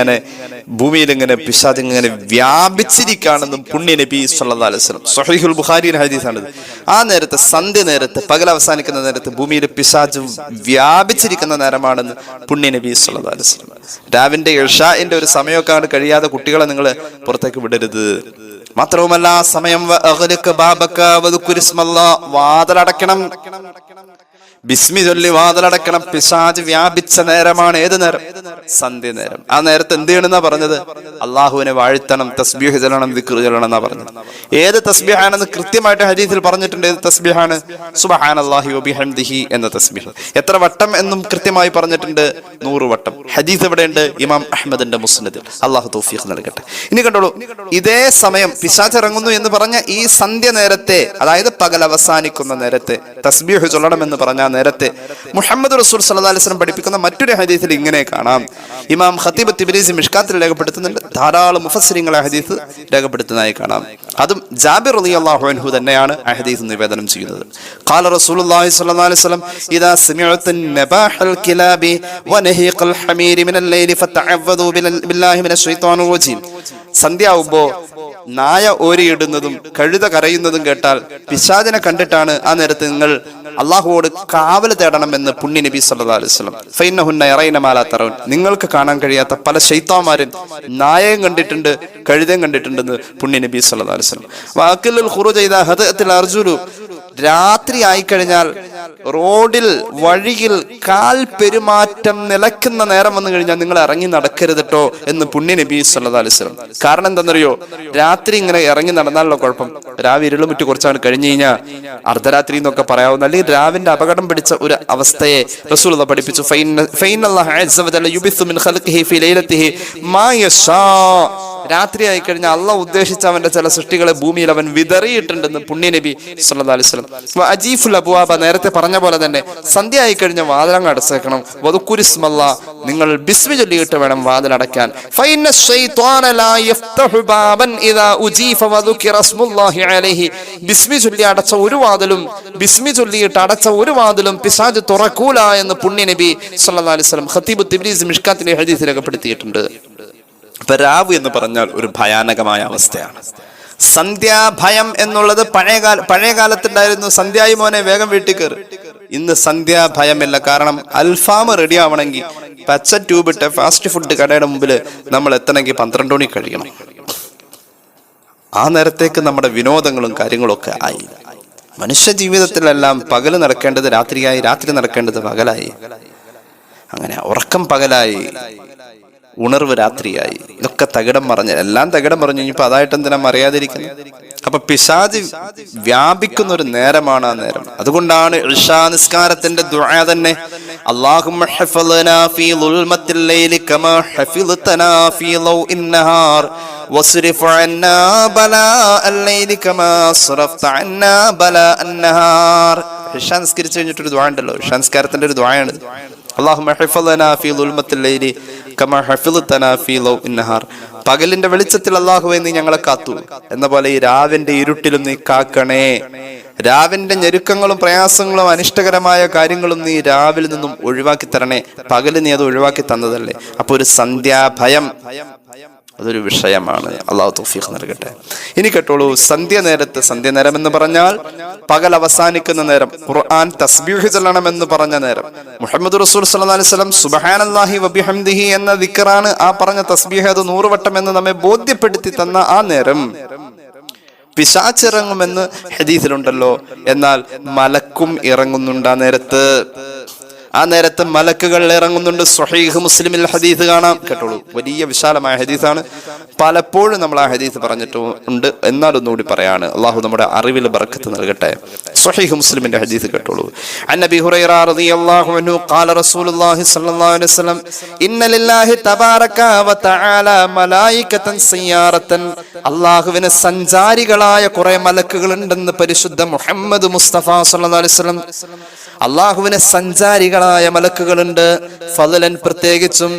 ഭൂമിയിലിങ്ങനെ പിശാച് ഇങ്ങനെ വ്യാപിച്ചിരിക്കുകയാണെന്നും പുണ്യ നബി സല്ലല്ലാഹു അലൈഹി വസല്ലം. സ്വഹീഹുൽ ബുഖാരിയുടെ ഹദീസാണിത്. ആ നേരത്ത്, സന്ധ്യ നേരത്ത്, പകൽ അവസാനിക്കുന്ന നേരത്ത് ഭൂമിയിൽ പിശാച് വ്യാപിച്ചിരിക്കുന്ന നേരമാണെന്ന് പുണ്യ നബി സല്ലല്ലാഹു അലൈഹി വസല്ലം. രാവിന്റെ ഇശാഇന്റെ ഒരു സമയമൊക്കെ കഴിയാതെ കുട്ടികളെ നിങ്ങൾ പുറത്തേക്ക് വിടരുത്. മാത്രവുമല്ല, ആ സമയം വാതിലടയ്ക്കണം. ബിസ്മി ചൊല്ലി വാതിലടക്കണം. പിശാച് വ്യാപിച്ച നേരമാണ്. ഏത് നേരം? സന്ധ്യ നേരം. ആ നേരത്തെ എന്ത് ചെയ്യണമെന്നാ പറഞ്ഞത്? അള്ളാഹുവിനെ വാഴ്ത്തണം, തസ്ബീഹ് ചൊല്ലണം, ദിക്ർ ചൊല്ലണം എന്നാ പറഞ്ഞത്. ഏത് തസ്ബീഹാണെന്ന് കൃത്യമായിട്ട് ഹദീസിൽ പറഞ്ഞിട്ടുണ്ട്. ഏത് തസ്ബീഹാണ്? സുബ്ഹാനല്ലാഹി വബിഹംദിഹി എന്ന തസ്ബീഹ്. എത്ര വട്ടം എന്നും കൃത്യമായി പറഞ്ഞിട്ടുണ്ട്. 100 വട്ടം. ഹദീസ് എവിടെയുണ്ട്? ഇമാം അഹ്മദിന്റെ മുസ്നദിൽ. അള്ളാഹു തൗഫീഖ് നൽകട്ടെ. ഇനി കണ്ടോളൂ, ഇതേ സമയം പിശാച് ഇറങ്ങുന്നു എന്ന് പറഞ്ഞ ഈ സന്ധ്യ നേരത്തെ, അതായത് പകൽ അവസാനിക്കുന്ന നേരത്തെ തസ്ബീഹ് ചൊല്ലണമെന്ന് പറഞ്ഞ നേരത്തെ മുഹമ്മദ് റസൂൽ സല്ലല്ലാഹു അലൈഹി വസല്ലം പഠിപ്പിക്കുന്ന മറ്റൊരു ഹദീസിൽ ഇങ്ങനെ കാണാം. ഇമാം ഖതീബ് തിബ്രീസി മിഷ്കാത്തിൽ രേഖപ്പെടുത്തുന്നുണ്ട്. ധാരാളം മുഫസ്സിരിങ്ങളെ ഹദീസ് രേഖപ്പെടുത്തുന്നതായി കാണാം. അതും ജാബിർ റളിയല്ലാഹു അൻഹു തന്നെയാണ് ആ ഹദീസ് നിവേദനം ചെയ്യുന്നത്. ഖാല റസൂലുള്ളാഹി സ്വല്ലല്ലാഹു അലൈഹി വസല്ലം ഇദാ സമിഅതുൻ നബാഹൽ കിലാബി വനഹീഖൽ ഹമീരി മിനൽ ലൈലി ഫതഅവ്വദു ബില്ലാഹി മിനശ് ശൈത്വാനിർ റജീം. സന്ധ്യയാവുമ്പോ നായ ഓരിയിടുന്നതും കഴുത കരയുന്നതും കേട്ടാൽ പിശാചിനെ കണ്ടിട്ടാണ് ആ നേരത്ത് നിങ്ങൾ അള്ളാഹുവോട് കാവൽ തേടണമെന്ന് പുണ്യ നബി സല്ലല്ലാഹു അലൈഹി വസല്ലം. ഫൈന്നഹുന്ന യറൈന മാ ലാ തറൗൻ. നിങ്ങൾക്ക് കാണാൻ കഴിയാത്ത പല ശൈത്താന്മാരും നായയും കണ്ടിട്ടുണ്ട്, കഴുതയും കണ്ടിട്ടുണ്ടെന്ന് പുണ്യ നബി സല്ലല്ലാഹു അലൈഹി വസല്ലം. വഅഖിലുൽ ഖുറൂജ ഇദാ ഹദഅത്തിൽ അർജുലു. രാത്രി ആയിക്കഴിഞ്ഞാൽ റോഡിൽ വഴിയിൽ കാൽ പെരുമാറ്റം നിലക്കുന്ന നേരം വന്നു കഴിഞ്ഞാൽ നിങ്ങൾ ഇറങ്ങി നടക്കരുതട്ടോ എന്ന് പുണ്യ നബി സല്ലല്ലാഹു അലൈഹി വസല്ലം. കാരണം എന്താണെന്നറിയോ? രാത്രി ഇങ്ങനെ ഇറങ്ങി നടന്നാലുള്ള കുഴപ്പം, രാവിലെ ഇരുളുമുറ്റ് കുറച്ചാണ് കഴിഞ്ഞു കഴിഞ്ഞാൽ അർദ്ധരാത്രി എന്നൊക്കെ പറയാവുന്ന, അല്ലെങ്കിൽ രാവിന്റെ അപകടം പിടിച്ച ഒരു അവസ്ഥയെ റസൂലുള്ളാഹി പഠിപ്പിച്ചു. ഫൈനല്ലാഹു അസ്സ വജല്ല യുബിത്തു മിൻ ഖൽഖിഹി ഫീ ലൈലത്തിഹി മാ യശാ. രാത്രി ആയി കഴിഞ്ഞാൽ അള്ളാഹ് ഉദ്ദേശിച്ച അവന്റെ ചില സൃഷ്ടികളെ ഭൂമിയിൽ അവൻ വിതറിയിട്ടുണ്ടെന്ന് പുണ്യ നബി സല്ലല്ലാഹു അലൈഹി വസല്ലം. അജീഫുൽ അബ്വാബ, നേരത്തെ പറഞ്ഞ പോലെ തന്നെ സന്ധ്യ ആയി കഴിഞ്ഞ വാതിലങ്ങ് അടച്ചേക്കണം. വദുക്കുരിസ്മല്ലാ, നിങ്ങൾ ബിസ്മി ചൊല്ലിയിട്ട് വേണം വാതിലടയ്ക്കാൻ. ഫൈന ശൈത്വാന ലാ യഫ്തഹു ബാബൻ ഇദാ ഉജീഫ വദുകിറ ഇസ്മുല്ലാഹി അലൈഹി. ബിസ്മി ചൊല്ലി അടച്ച ഒരു വാതിലും, ബിസ്മി ചൊല്ലിയിട്ട് അടച്ച ഒരു വാതിലും പിശാച് തുറക്കൂല എന്ന് പുണ്യ നബി സല്ലല്ലാഹു അലൈഹി വസല്ലം ഖതീബ് തിബ്രീസി മിഷ്കാത്തിലെ ഹദീസിൽ രേഖപ്പെടുത്തിയിട്ടുണ്ട്. ഇപ്പൊ രാവ് എന്ന് പറഞ്ഞാൽ ഒരു ഭയാനകമായ അവസ്ഥയാണ്. സന്ധ്യാഭയം എന്നുള്ളത് പഴയ കാലത്തുണ്ടായിരുന്നു. സന്ധ്യായി മോനെ വേഗം വീട്ടിൽ കയറി. ഇന്ന് സന്ധ്യാഭയമില്ല. കാരണം അൽഫാം റെഡി ആവണമെങ്കിൽ പച്ച ട്യൂബിട്ട് ഫാസ്റ്റ് ഫുഡ് കടയുടെ മുമ്പിൽ നമ്മൾ എത്തണമെങ്കിൽ 12 മണി കഴിയണം. ആ നേരത്തേക്ക് നമ്മുടെ വിനോദങ്ങളും കാര്യങ്ങളും ഒക്കെ ആയി. മനുഷ്യ ജീവിതത്തിലെല്ലാം പകല് നടക്കേണ്ടത് രാത്രിയായി, രാത്രി നടക്കേണ്ടത് പകലായി. അങ്ങനെ ഉറക്കം പകലായി, ഉണർവ് രാത്രിയായി. ഇതൊക്കെ തകിടം മറിഞ്ഞ്, എല്ലാം തകിടം മറിഞ്ഞു. ഇനിയിപ്പോ അതായിട്ട് എന്തിനാ അറിയാതിരിക്കുന്നത്? അപ്പൊ പിശാച് വ്യാപിക്കുന്ന ഒരു നേരമാണ് ആ നേരം. അതുകൊണ്ടാണ് ഇശാ നിസ്കാരത്തിന്റെ ദുആ തന്നെ അല്ലാഹുമ്മ ഹഫ്ളനാ ഫീ ളുൽമത്തിൽ ലൈലി കമാ ഹഫിൾതനാ ഫീ ലൗഇൻ നഹാർ വസ്രിഫ് അന്നാ ബലാഅൽ ലൈലി കമാ അസ്റഫ്ത അന്നാ ബലാഅൻ നഹാർ. ഇശാ നിസ്കരിച്ചു കഴിഞ്ഞിട്ടൊരു ദുആ ഉണ്ടല്ലോ, ഇശാ നിസ്കാരത്തിന്റെ ഒരു ദുആയാണ്. അല്ലാഹുമ്മ ഹഫ്ളനാ ഫീ ളുൽമത്തിൽ ലൈലി കമാ ഹഫിൾതനാ ഫീ ലൗഇൻ നഹാർ. പകലിന്റെ വെളിച്ചത്തിൽ അല്ലാഹുവേ നീ ഞങ്ങളെ കാത്തു എന്ന പോലെ ഈ രാവിന്റെ ഇരുട്ടിലും നീ കാക്കണേ. രാവിന്റെ ഞെരുക്കങ്ങളും പ്രയാസങ്ങളും അനിഷ്ടകരമായ കാര്യങ്ങളും നീ രാവിലെ നിന്നും ഒഴിവാക്കി തരണേ. പകല് നീ അത് ഒഴിവാക്കി തന്നതല്ലേ. അപ്പൊ ഒരു സന്ധ്യാഭയം അതൊരു വിഷയമാണ്. അള്ളാഹു തൗഫീഖ് നൽകട്ടെ. ഇനി കേട്ടോളൂ, സന്ധ്യനേരം എന്ന് പറഞ്ഞാൽ പകൽ അവസാനിക്കുന്ന നേരം. ഖുർആൻ തസ്ബീഹ് ചൊല്ലണമെന്ന് പറഞ്ഞ നേരം. മുഹമ്മദ് റസൂൽ സല്ലല്ലാഹു അലൈഹി വസല്ലം സുബ്ഹാനല്ലാഹി വബിഹംദിഹി എന്ന ദിക്റാണ് ആ പറഞ്ഞ തസ്ബീഹ്. അത് 100 വട്ടം എന്ന് നമ്മെ ബോധ്യപ്പെടുത്തി തന്ന ആ നേരം പിശാച് ഇറങ്ങുമെന്ന് ഹദീസിലുണ്ടല്ലോ. എന്നാൽ മലക്കും ഇറങ്ങുന്നുണ്ട് ആ നേരത്ത്. ആ നേരത്തെ മലക്കുകൾ ഇറങ്ങുന്നുണ്ട്. സ്വഹീഹ് മുസ്ലിമിൽ ഹദീസ് കാണാം. കേട്ടോളൂ, വലിയ വിശാലമായ ഹദീസാണ്. പലപ്പോഴും നമ്മൾ ആ ഹദീസ് പറഞ്ഞിട്ടുണ്ട്, എന്നാൽ ഒന്നുകൂടി പറയാണ്. അള്ളാഹു നമ്മുടെ അറിവിൽ ബർക്കത്ത് നൽകട്ടെ. സ്വഹീഹ് മുസ്ലിമിന്റെ ഹദീസ് കേട്ടോളൂ. അൻ അബീ ഹുറൈറ റളിയല്ലാഹു അൻഹു ഖാല റസൂലുള്ളാഹി സ്വല്ലല്ലാഹു അലൈഹി വസല്ലം ഇന്ന ലില്ലാഹി തബാറക വ തആല മലായികതൻ സയ്യാറതൻ. അല്ലാഹുവിന് സഞ്ചാരികളായ കുറെ മലക്കുകൾ ഉണ്ടെന്ന് പരിശുദ്ധ മുഹമ്മദ് മുസ്തഫ സ്വല്ലല്ലാഹു അലൈഹി വസല്ലം. അല്ലാഹുവിന് സഞ്ചാരികളായ മലക്കുകളുണ്ട്. ഫളലൻ പ്രത്യേകിച്ചും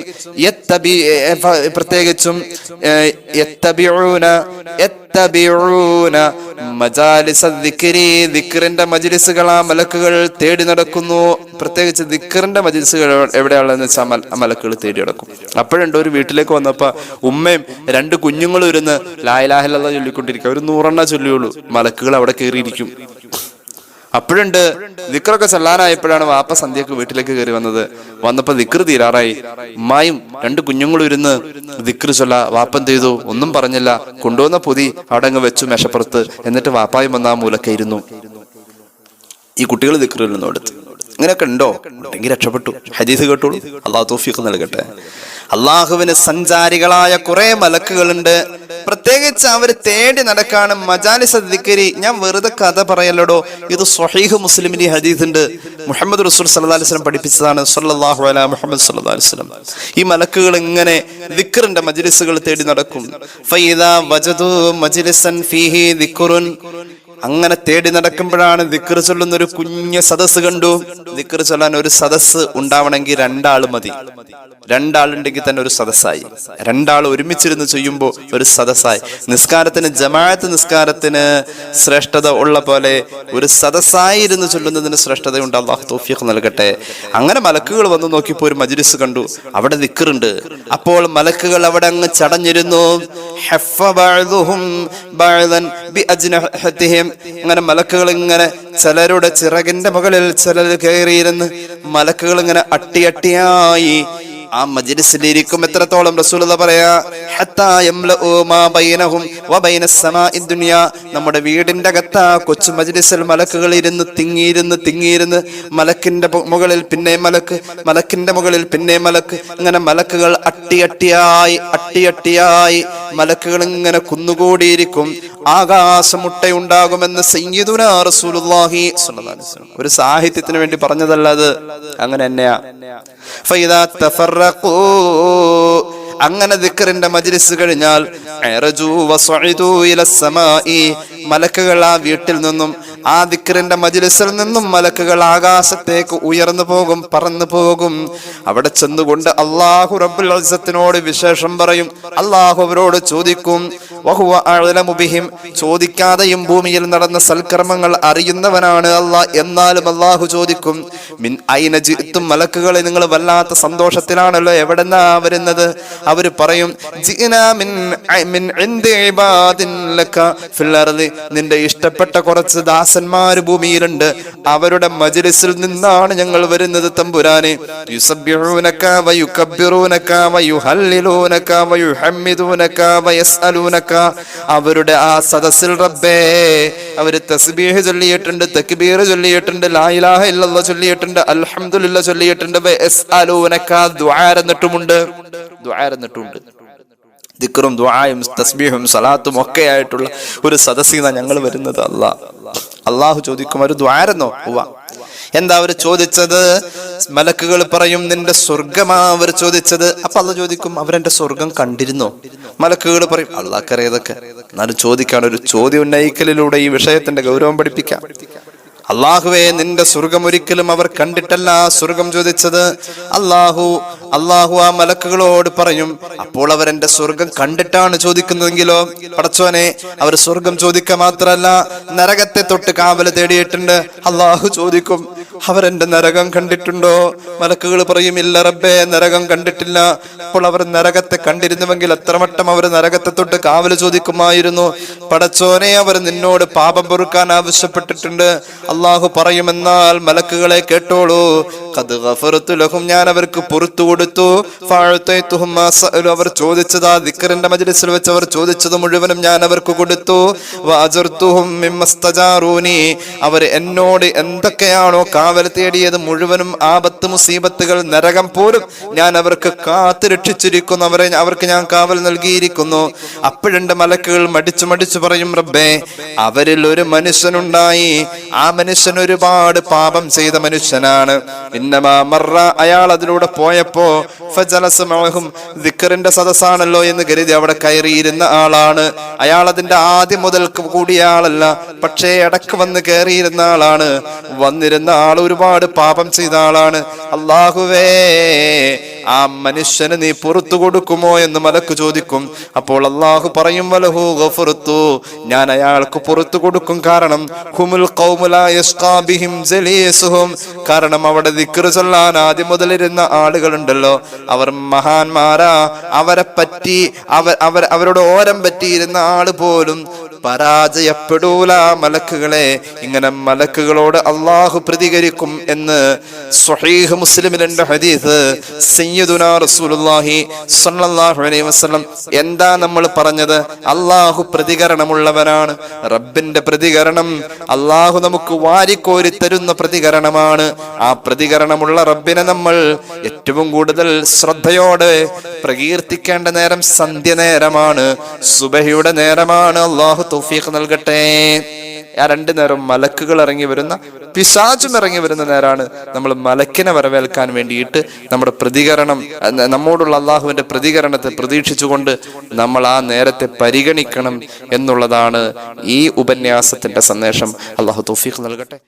ദിക്റിന്റെ മജ്ലിസുകൾ ആ മലക്കുകൾ തേടി നടക്കുന്നു. പ്രത്യേകിച്ച് ദിക്റിന്റെ മജ്ലിസുകൾ എവിടെയാണെന്ന് വെച്ചാൽ മലക്കുകൾ തേടി നടക്കും. അപ്പോഴുണ്ട് ഒരു വീട്ടിലേക്ക് വന്നപ്പോ ഉമ്മയും 2 കുഞ്ഞുങ്ങളും ഇരുന്ന് ലാ ഇലാഹ ഇല്ലല്ലാഹ് ചൊല്ലിക്കൊണ്ടിരിക്കുക. ഒരു 100 ചൊല്ലിയുള്ളൂ. മലക്കുകൾ അവിടെ കയറിയിരിക്കും. അപ്പോഴുണ്ട് ദിക്റൊക്കെ ചൊല്ലാനായപ്പോഴാണ് വാപ്പ സന്ധ്യക്ക് വീട്ടിലേക്ക് കയറി വന്നപ്പോ ദിക്ർ തീരാറായി. ഉമ്മായും 2 കുഞ്ഞുങ്ങളും ഇരുന്ന് ദിക്ർ ചൊല്ല. വാപ്പ എന്ത് ചെയ്തു? ഒന്നും പറഞ്ഞില്ല. കൊണ്ടുവന്ന പൊതി അവിടെ അങ്ങ് വെച്ചു മേശപ്പുറത്ത്. എന്നിട്ട് വാപ്പായും വന്ന ആ മൂലക്കെ ഇരുന്നു. ഈ കുട്ടികൾ ദിക്ർ ഇരുന്നു എടുത്തു. ഇങ്ങനെയൊക്കെ ഉണ്ടോ? ഉണ്ടെങ്കിൽ രക്ഷപ്പെട്ടു. ഹദീസ് കേട്ടോളൂ. അള്ളാഹു തൗഫീഖ് നൽകട്ടെ. അള്ളാഹുവിന് സഞ്ചാരികളായ കുറെ മലക്കുകളുണ്ട്. പ്രത്യേകിച്ച് അവർ തേടി നടക്കാണ് മജാലിസ് ദിക്രി. ഞാൻ വെറുതെ കഥ പറയല്ലടോ, ഇത് സ്വഹീഹ് മുസ്ലിമിന്റെ ഹദീസ് ഉണ്ട്. മുഹമ്മദ് റസൂൽ സല്ലല്ലാഹു അലൈഹി വസല്ലം പഠിപ്പിച്ചതാണ്. സല്ലല്ലാഹു അലാ മുഹമ്മദ് സല്ലല്ലാഹു അലൈഹി വസല്ലം. ഈ മലക്കുകൾ ഇങ്ങനെ ദിക്റിന്റെ മജ്ലിസുകൾ തേടി നടക്കും. ഫൈദാ വജദു മജ്ലിസൻ ഫീഹി ദിക്റുൻ. അങ്ങനെ തേടി നടക്കുമ്പോഴാണ് ദിക്ർ ചൊല്ലുന്ന ഒരു കുഞ്ഞ് സദസ്സ് കണ്ടു. ദിക്ർ ചൊല്ലാൻ ഒരു സദസ്സ് ഉണ്ടാവണമെങ്കിൽ 2 ആള് മതി. 2 ആളുണ്ടെങ്കിൽ തന്നെ ഒരു സദസ്സായി. 2 ആൾ ഒരുമിച്ചിരുന്ന് ചെയ്യുമ്പോൾ ഒരു സദസ്സായി. നിസ്കാരത്തിന് ജമാഅത്ത് നിസ്കാരത്തിന് ശ്രേഷ്ഠത ഉള്ള പോലെ ഒരു സദസ്സായി ഇരുന്ന് ചൊല്ലുന്നതിന് ശ്രേഷ്ഠതയുണ്ട്. അല്ലാഹു തൗഫീഖ് നൽകട്ടെ. അങ്ങനെ മലക്കുകൾ വന്ന് നോക്കിയപ്പോൾ ഒരു മജ്ലിസ് കണ്ടു. അവിടെ ദിക്റുണ്ട്. അപ്പോൾ മലക്കുകൾ അവിടെ അങ്ങ് ചടഞ്ഞിരുന്നു. അങ്ങനെ മലക്കുകൾ ഇങ്ങനെ ചിലരുടെ ചിറകിന്റെ മുകളിൽ ചിലർ കയറിയിരുന്ന് മലക്കുകൾ ഇങ്ങനെ അട്ടിയട്ടിയായി ആ മജ്ലിസിലിരിക്കും. എത്രത്തോളം റസൂലുള്ളാഹി പറയാ, ഹത്താ യംലഉ മാ ബൈനഹും വബൈന സമാഇ ദുനിയ. നമ്മുടെ വീടിന്റെ അകത്ത് ആ കൊച്ചു മജ്ലിസിൽ മലക്കുകൾ ഇരുന്ന് തിങ്ങിയിരുന്ന് മലക്കിന്റെ മുകളിൽ പിന്നെ മലക്ക്, മലക്കിന്റെ മുകളിൽ പിന്നെ മലക്ക്, ഇങ്ങനെ മലക്കുകൾ അട്ടിയട്ടിയായി മലക്കുകൾ ഇങ്ങനെ കുന്നുകൂടിയിരിക്കും. ആകാശമുട്ടയുണ്ടാകുമെന്ന് സയ്യിദുനാ റസൂലുള്ളാഹി സ്വല്ലല്ലാഹു അലൈഹി വസല്ലം. ഒരു സാഹിത്യത്തിന് വേണ്ടി പറഞ്ഞതല്ല അത്, അങ്ങനെ തന്നെയാ. ഫൈദാ തഫറഖൂ. അങ്ങനെ ദിക്റിന്റെ മജ്ലിസ് കഴിഞ്ഞാൽ മലക്കുകൾ ആ വീട്ടിൽ നിന്നും ആ ദിക്റിന്റെ മജ്ലിസിൽ നിന്നും മലക്കുകൾ ആകാശത്തേക്ക് ഉയർന്നു പോകും, പറന്നു പോകും. അവിടെ ചെന്നുകൊണ്ട് അല്ലാഹു റബ്ബുൽ ഇസ്സത്തിനോട് വിശേഷം പറയും. അല്ലാഹു അവരോട് ചോദിക്കും. വഹുവ അഅലമു ബിഹിം. ചോദിക്കാതെയും ഭൂമിയിൽ നടന്ന സൽക്കർമ്മങ്ങൾ അറിയുന്നവനാണ് അല്ലാഹ്. എന്നാലും അല്ലാഹു ചോദിക്കും, മിൻ ഐന ജിഅ്തും. മലക്കുകളെ നിങ്ങൾ വല്ലാത്ത സന്തോഷത്തിലാണല്ലോ, എവിടെന്നാ വരുന്നത്? അവര് പറയും, ജിഅനാ മിൻ ഇൻദി ഇബാദിൻ ലക ഫിൽ അർദി. നിന്റെ ഇഷ്ടപ്പെട്ട കുറച്ച് ദാസന്മാർ ഭൂമിയിലുണ്ട്, അവരുടെ മജ്ലിസിൽ നിന്നാണ് ഞങ്ങൾ വരുന്നത് തമ്പുരാനെ. യുസബ്ബിഹൂനക വയുകബ്ബിറൂനക വയുഹല്ലിലൂനക വയുഹമ്മിദൂനക വയസ്അലൂനക. അവരുടെ ആ സദസ്സിൽ റബ്ബേ അവര് തസ്ബീഹ് ചൊല്ലിയിട്ടുണ്ട്, തക്ബീർ ചൊല്ലിയിട്ടുണ്ട്, ലാ ഇലാഹ ഇല്ലല്ലാഹ് ചൊല്ലിയിട്ടുണ്ട്, അൽഹംദുലില്ലാഹ് ചൊല്ലിയിട്ടുണ്ട്, വയസ്അലൂനക ദുആ എന്നിട്ടുമുണ്ട്. ദിക്റും ദുആയും തസ്ബീഹും സലാത്തും ഒക്കെ ആയിട്ടുള്ള ഒരു സദസ്സിനാണ് ഞങ്ങൾ വരുന്നത്. അല്ലാഹു ചോദിക്കും, ഒരു ദുആരെന്നോ? എന്താ അവർ ചോദിച്ചത്? മലക്കുകൾ പറയും, നിന്റെ സ്വർഗമാ അവർ ചോദിച്ചത്. അപ്പൊ അല്ലാഹു ചോദിക്കും, അവരെന്റെ സ്വർഗം കണ്ടിരുന്നോ? മലക്കുകൾ പറയും, അല്ലാഹ്ക്കറിയാതൊക്കെ, എന്നാലും ചോദിക്കാണ്. ഒരു ചോദ്യം ഉന്നയിക്കലിലൂടെ ഈ വിഷയത്തിന്റെ ഗൗരവം പഠിപ്പിക്കാം. അല്ലാഹുവേ, നിന്റെ സ്വർഗം ഒരിക്കലും അവർ കണ്ടിട്ടല്ല സ്വർഗം ചോദിച്ചത്. അല്ലാഹു ആ മലക്കുകളോട് പറയും, അപ്പോൾ അവരെന്റെ സ്വർഗം കണ്ടിട്ടാണ് ചോദിക്കുന്നതെങ്കിലോ? പടച്ചോനെ, അവർ സ്വർഗം ചോദിക്കുക മാത്രല്ല നരകത്തെ തൊട്ട് കാവൽ തേടിയിട്ടുണ്ട്. അല്ലാഹു ചോദിക്കും, അവരെന്റെ നരകം കണ്ടിട്ടുണ്ടോ? മലക്കുകൾ പറയും, ഇല്ല റബ്ബേ, നരകം കണ്ടിട്ടില്ല. അപ്പോൾ അവർ നരകത്തെ കണ്ടിരുന്നുവെങ്കിൽ എത്ര വട്ടം അവർ നരകത്തെ തൊട്ട് കാവൽ ചോദിക്കുമായിരുന്നു. പടച്ചോനെ, അവർ നിന്നോട് പാപം പൊറുക്കാൻ ആവശ്യപ്പെട്ടിട്ടുണ്ട്. അല്ലാഹു പറയുമെന്നാൽ മലക്കുകളെ കേട്ടോളൂ, ഖദ് ഗഫറതു ലഹും, ഞാൻ അവർക്ക് പുറത്തു കൊടുത്തു. ഫഅതൈതുഹും മാ സഅലു, അവർ ചോദിച്ചത്, ദിക്റിന്റെ മജ്ലിസിൽ വെച്ച് അവർ ചോദിച്ചത് മുഴുവനും ഞാൻ അവർക്ക് കൊടുത്തു. വഅജർതുഹും മിമ്മസ്തജാറൂനി, അവർ എന്നോട് എന്തൊക്കെയാണോ കാവൽ തേടിയത് മുഴുവനും, ആപത്ത് മുസീബത്തുകൾ നരകം പോലും ഞാൻ അവർക്ക് കാത്തു രക്ഷിച്ചിരിക്കുന്നു. അവർക്ക് ഞാൻ കാവൽ നൽകിയിരിക്കുന്നു. അപ്പോഴുണ്ട് മലക്കുകൾ മടിച്ചു പറയും, റബ്ബേ, അവരിൽ ഒരു മനുഷ്യനുണ്ടായി, ആ മനുഷ്യൻ ഒരുപാട് പാപം ചെയ്ത മനുഷ്യനാണ്. ഇന്നമാ മറ, അയാൾ അതിലൂടെ പോയപ്പോ ഫജലസ മഅഹും, ദിക്റിന്റെ സദസ്സാണല്ലോ എന്ന് കരുതി അവിടെ കയറിയിരുന്ന ആളാണ്. അയാൾ അതിന്റെ ആദ്യം മുതൽ കൂടിയ ആളല്ല, പക്ഷേ ഇടക്ക് വന്ന് കയറിയിരുന്ന ആളാണ്. വന്നിരുന്ന ആൾ ഒരുപാട് പാപം ചെയ്ത ആളാണ്. അല്ലാഹുവേ, ആ മനുഷ്യന് നീ പുറത്തു കൊടുക്കുമോ എന്ന് മലക്ക് ചോദിക്കും. അപ്പോൾ അല്ലാഹു പറയും, വലഹു ഗഫറതു, ഞാൻ അയാൾക്ക് പുറത്തു കൊടുക്കും. കാരണം ഹുമുൽ ഖൗമു ലാ യസ്ഖാ ബിഹിം ജലീസുഹും, കാരണം അവിടെ ദിക്ർ ചൊല്ലാൻ ആദ്യം മുതലിരുന്ന ആളുകളുണ്ടല്ലോ, അവർ മഹാന്മാരാ. അവരെ പറ്റി അവരോട് ഓരം പറ്റിയിരുന്ന ആള് പോലും പരാജയപ്പെടൂല മലക്കുകളെ. ഇങ്ങനെ മലക്കുകളോട് അള്ളാഹു പ്രതികരിക്കും എന്ന് സ്വഹീഹ് മുസ്ലിമിലുണ്ട് ഹദീസ്. സയ്യിദുനാ റസൂലുള്ളാഹി സ്വല്ലല്ലാഹു അലൈഹി വസല്ലം എന്താ നമ്മൾ പറഞ്ഞത്? അള്ളാഹു പ്രതികരണമുള്ളവനാണ്. റബ്ബിന്റെ പ്രതികരണം അള്ളാഹു നമുക്ക് വാരിക്കോരി തരുന്ന പ്രതികരണമാണ്. ആ പ്രതികരണമുള്ള റബ്ബിനെ നമ്മൾ ഏറ്റവും കൂടുതൽ ശ്രദ്ധയോടെ പ്രകീർത്തിക്കേണ്ട നേരം സന്ധ്യ നേരമാണ്, സുബഹിയുടെ നേരമാണ്. അള്ളാഹു തൗഫീഖ് നൽകട്ടെ. ആ രണ്ടു നേരം മലക്കുകൾ ഇറങ്ങി വരുന്ന, പിശാചും ഇറങ്ങി വരുന്ന നേരാണ്. നമ്മൾ മലക്കിനെ വരവേൽക്കാൻ വേണ്ടിയിട്ട് നമ്മുടെ പ്രതികരണം, നമ്മോടുള്ള അള്ളാഹുവിന്റെ പ്രതികരണത്തെ പ്രതീക്ഷിച്ചുകൊണ്ട് നമ്മൾ ആ നേരത്തെ പരിഗണിക്കണം എന്നുള്ളതാണ് ഈ ഉപന്യാസത്തിന്റെ സന്ദേശം. അള്ളാഹു തൗഫീഖ് നൽകട്ടെ.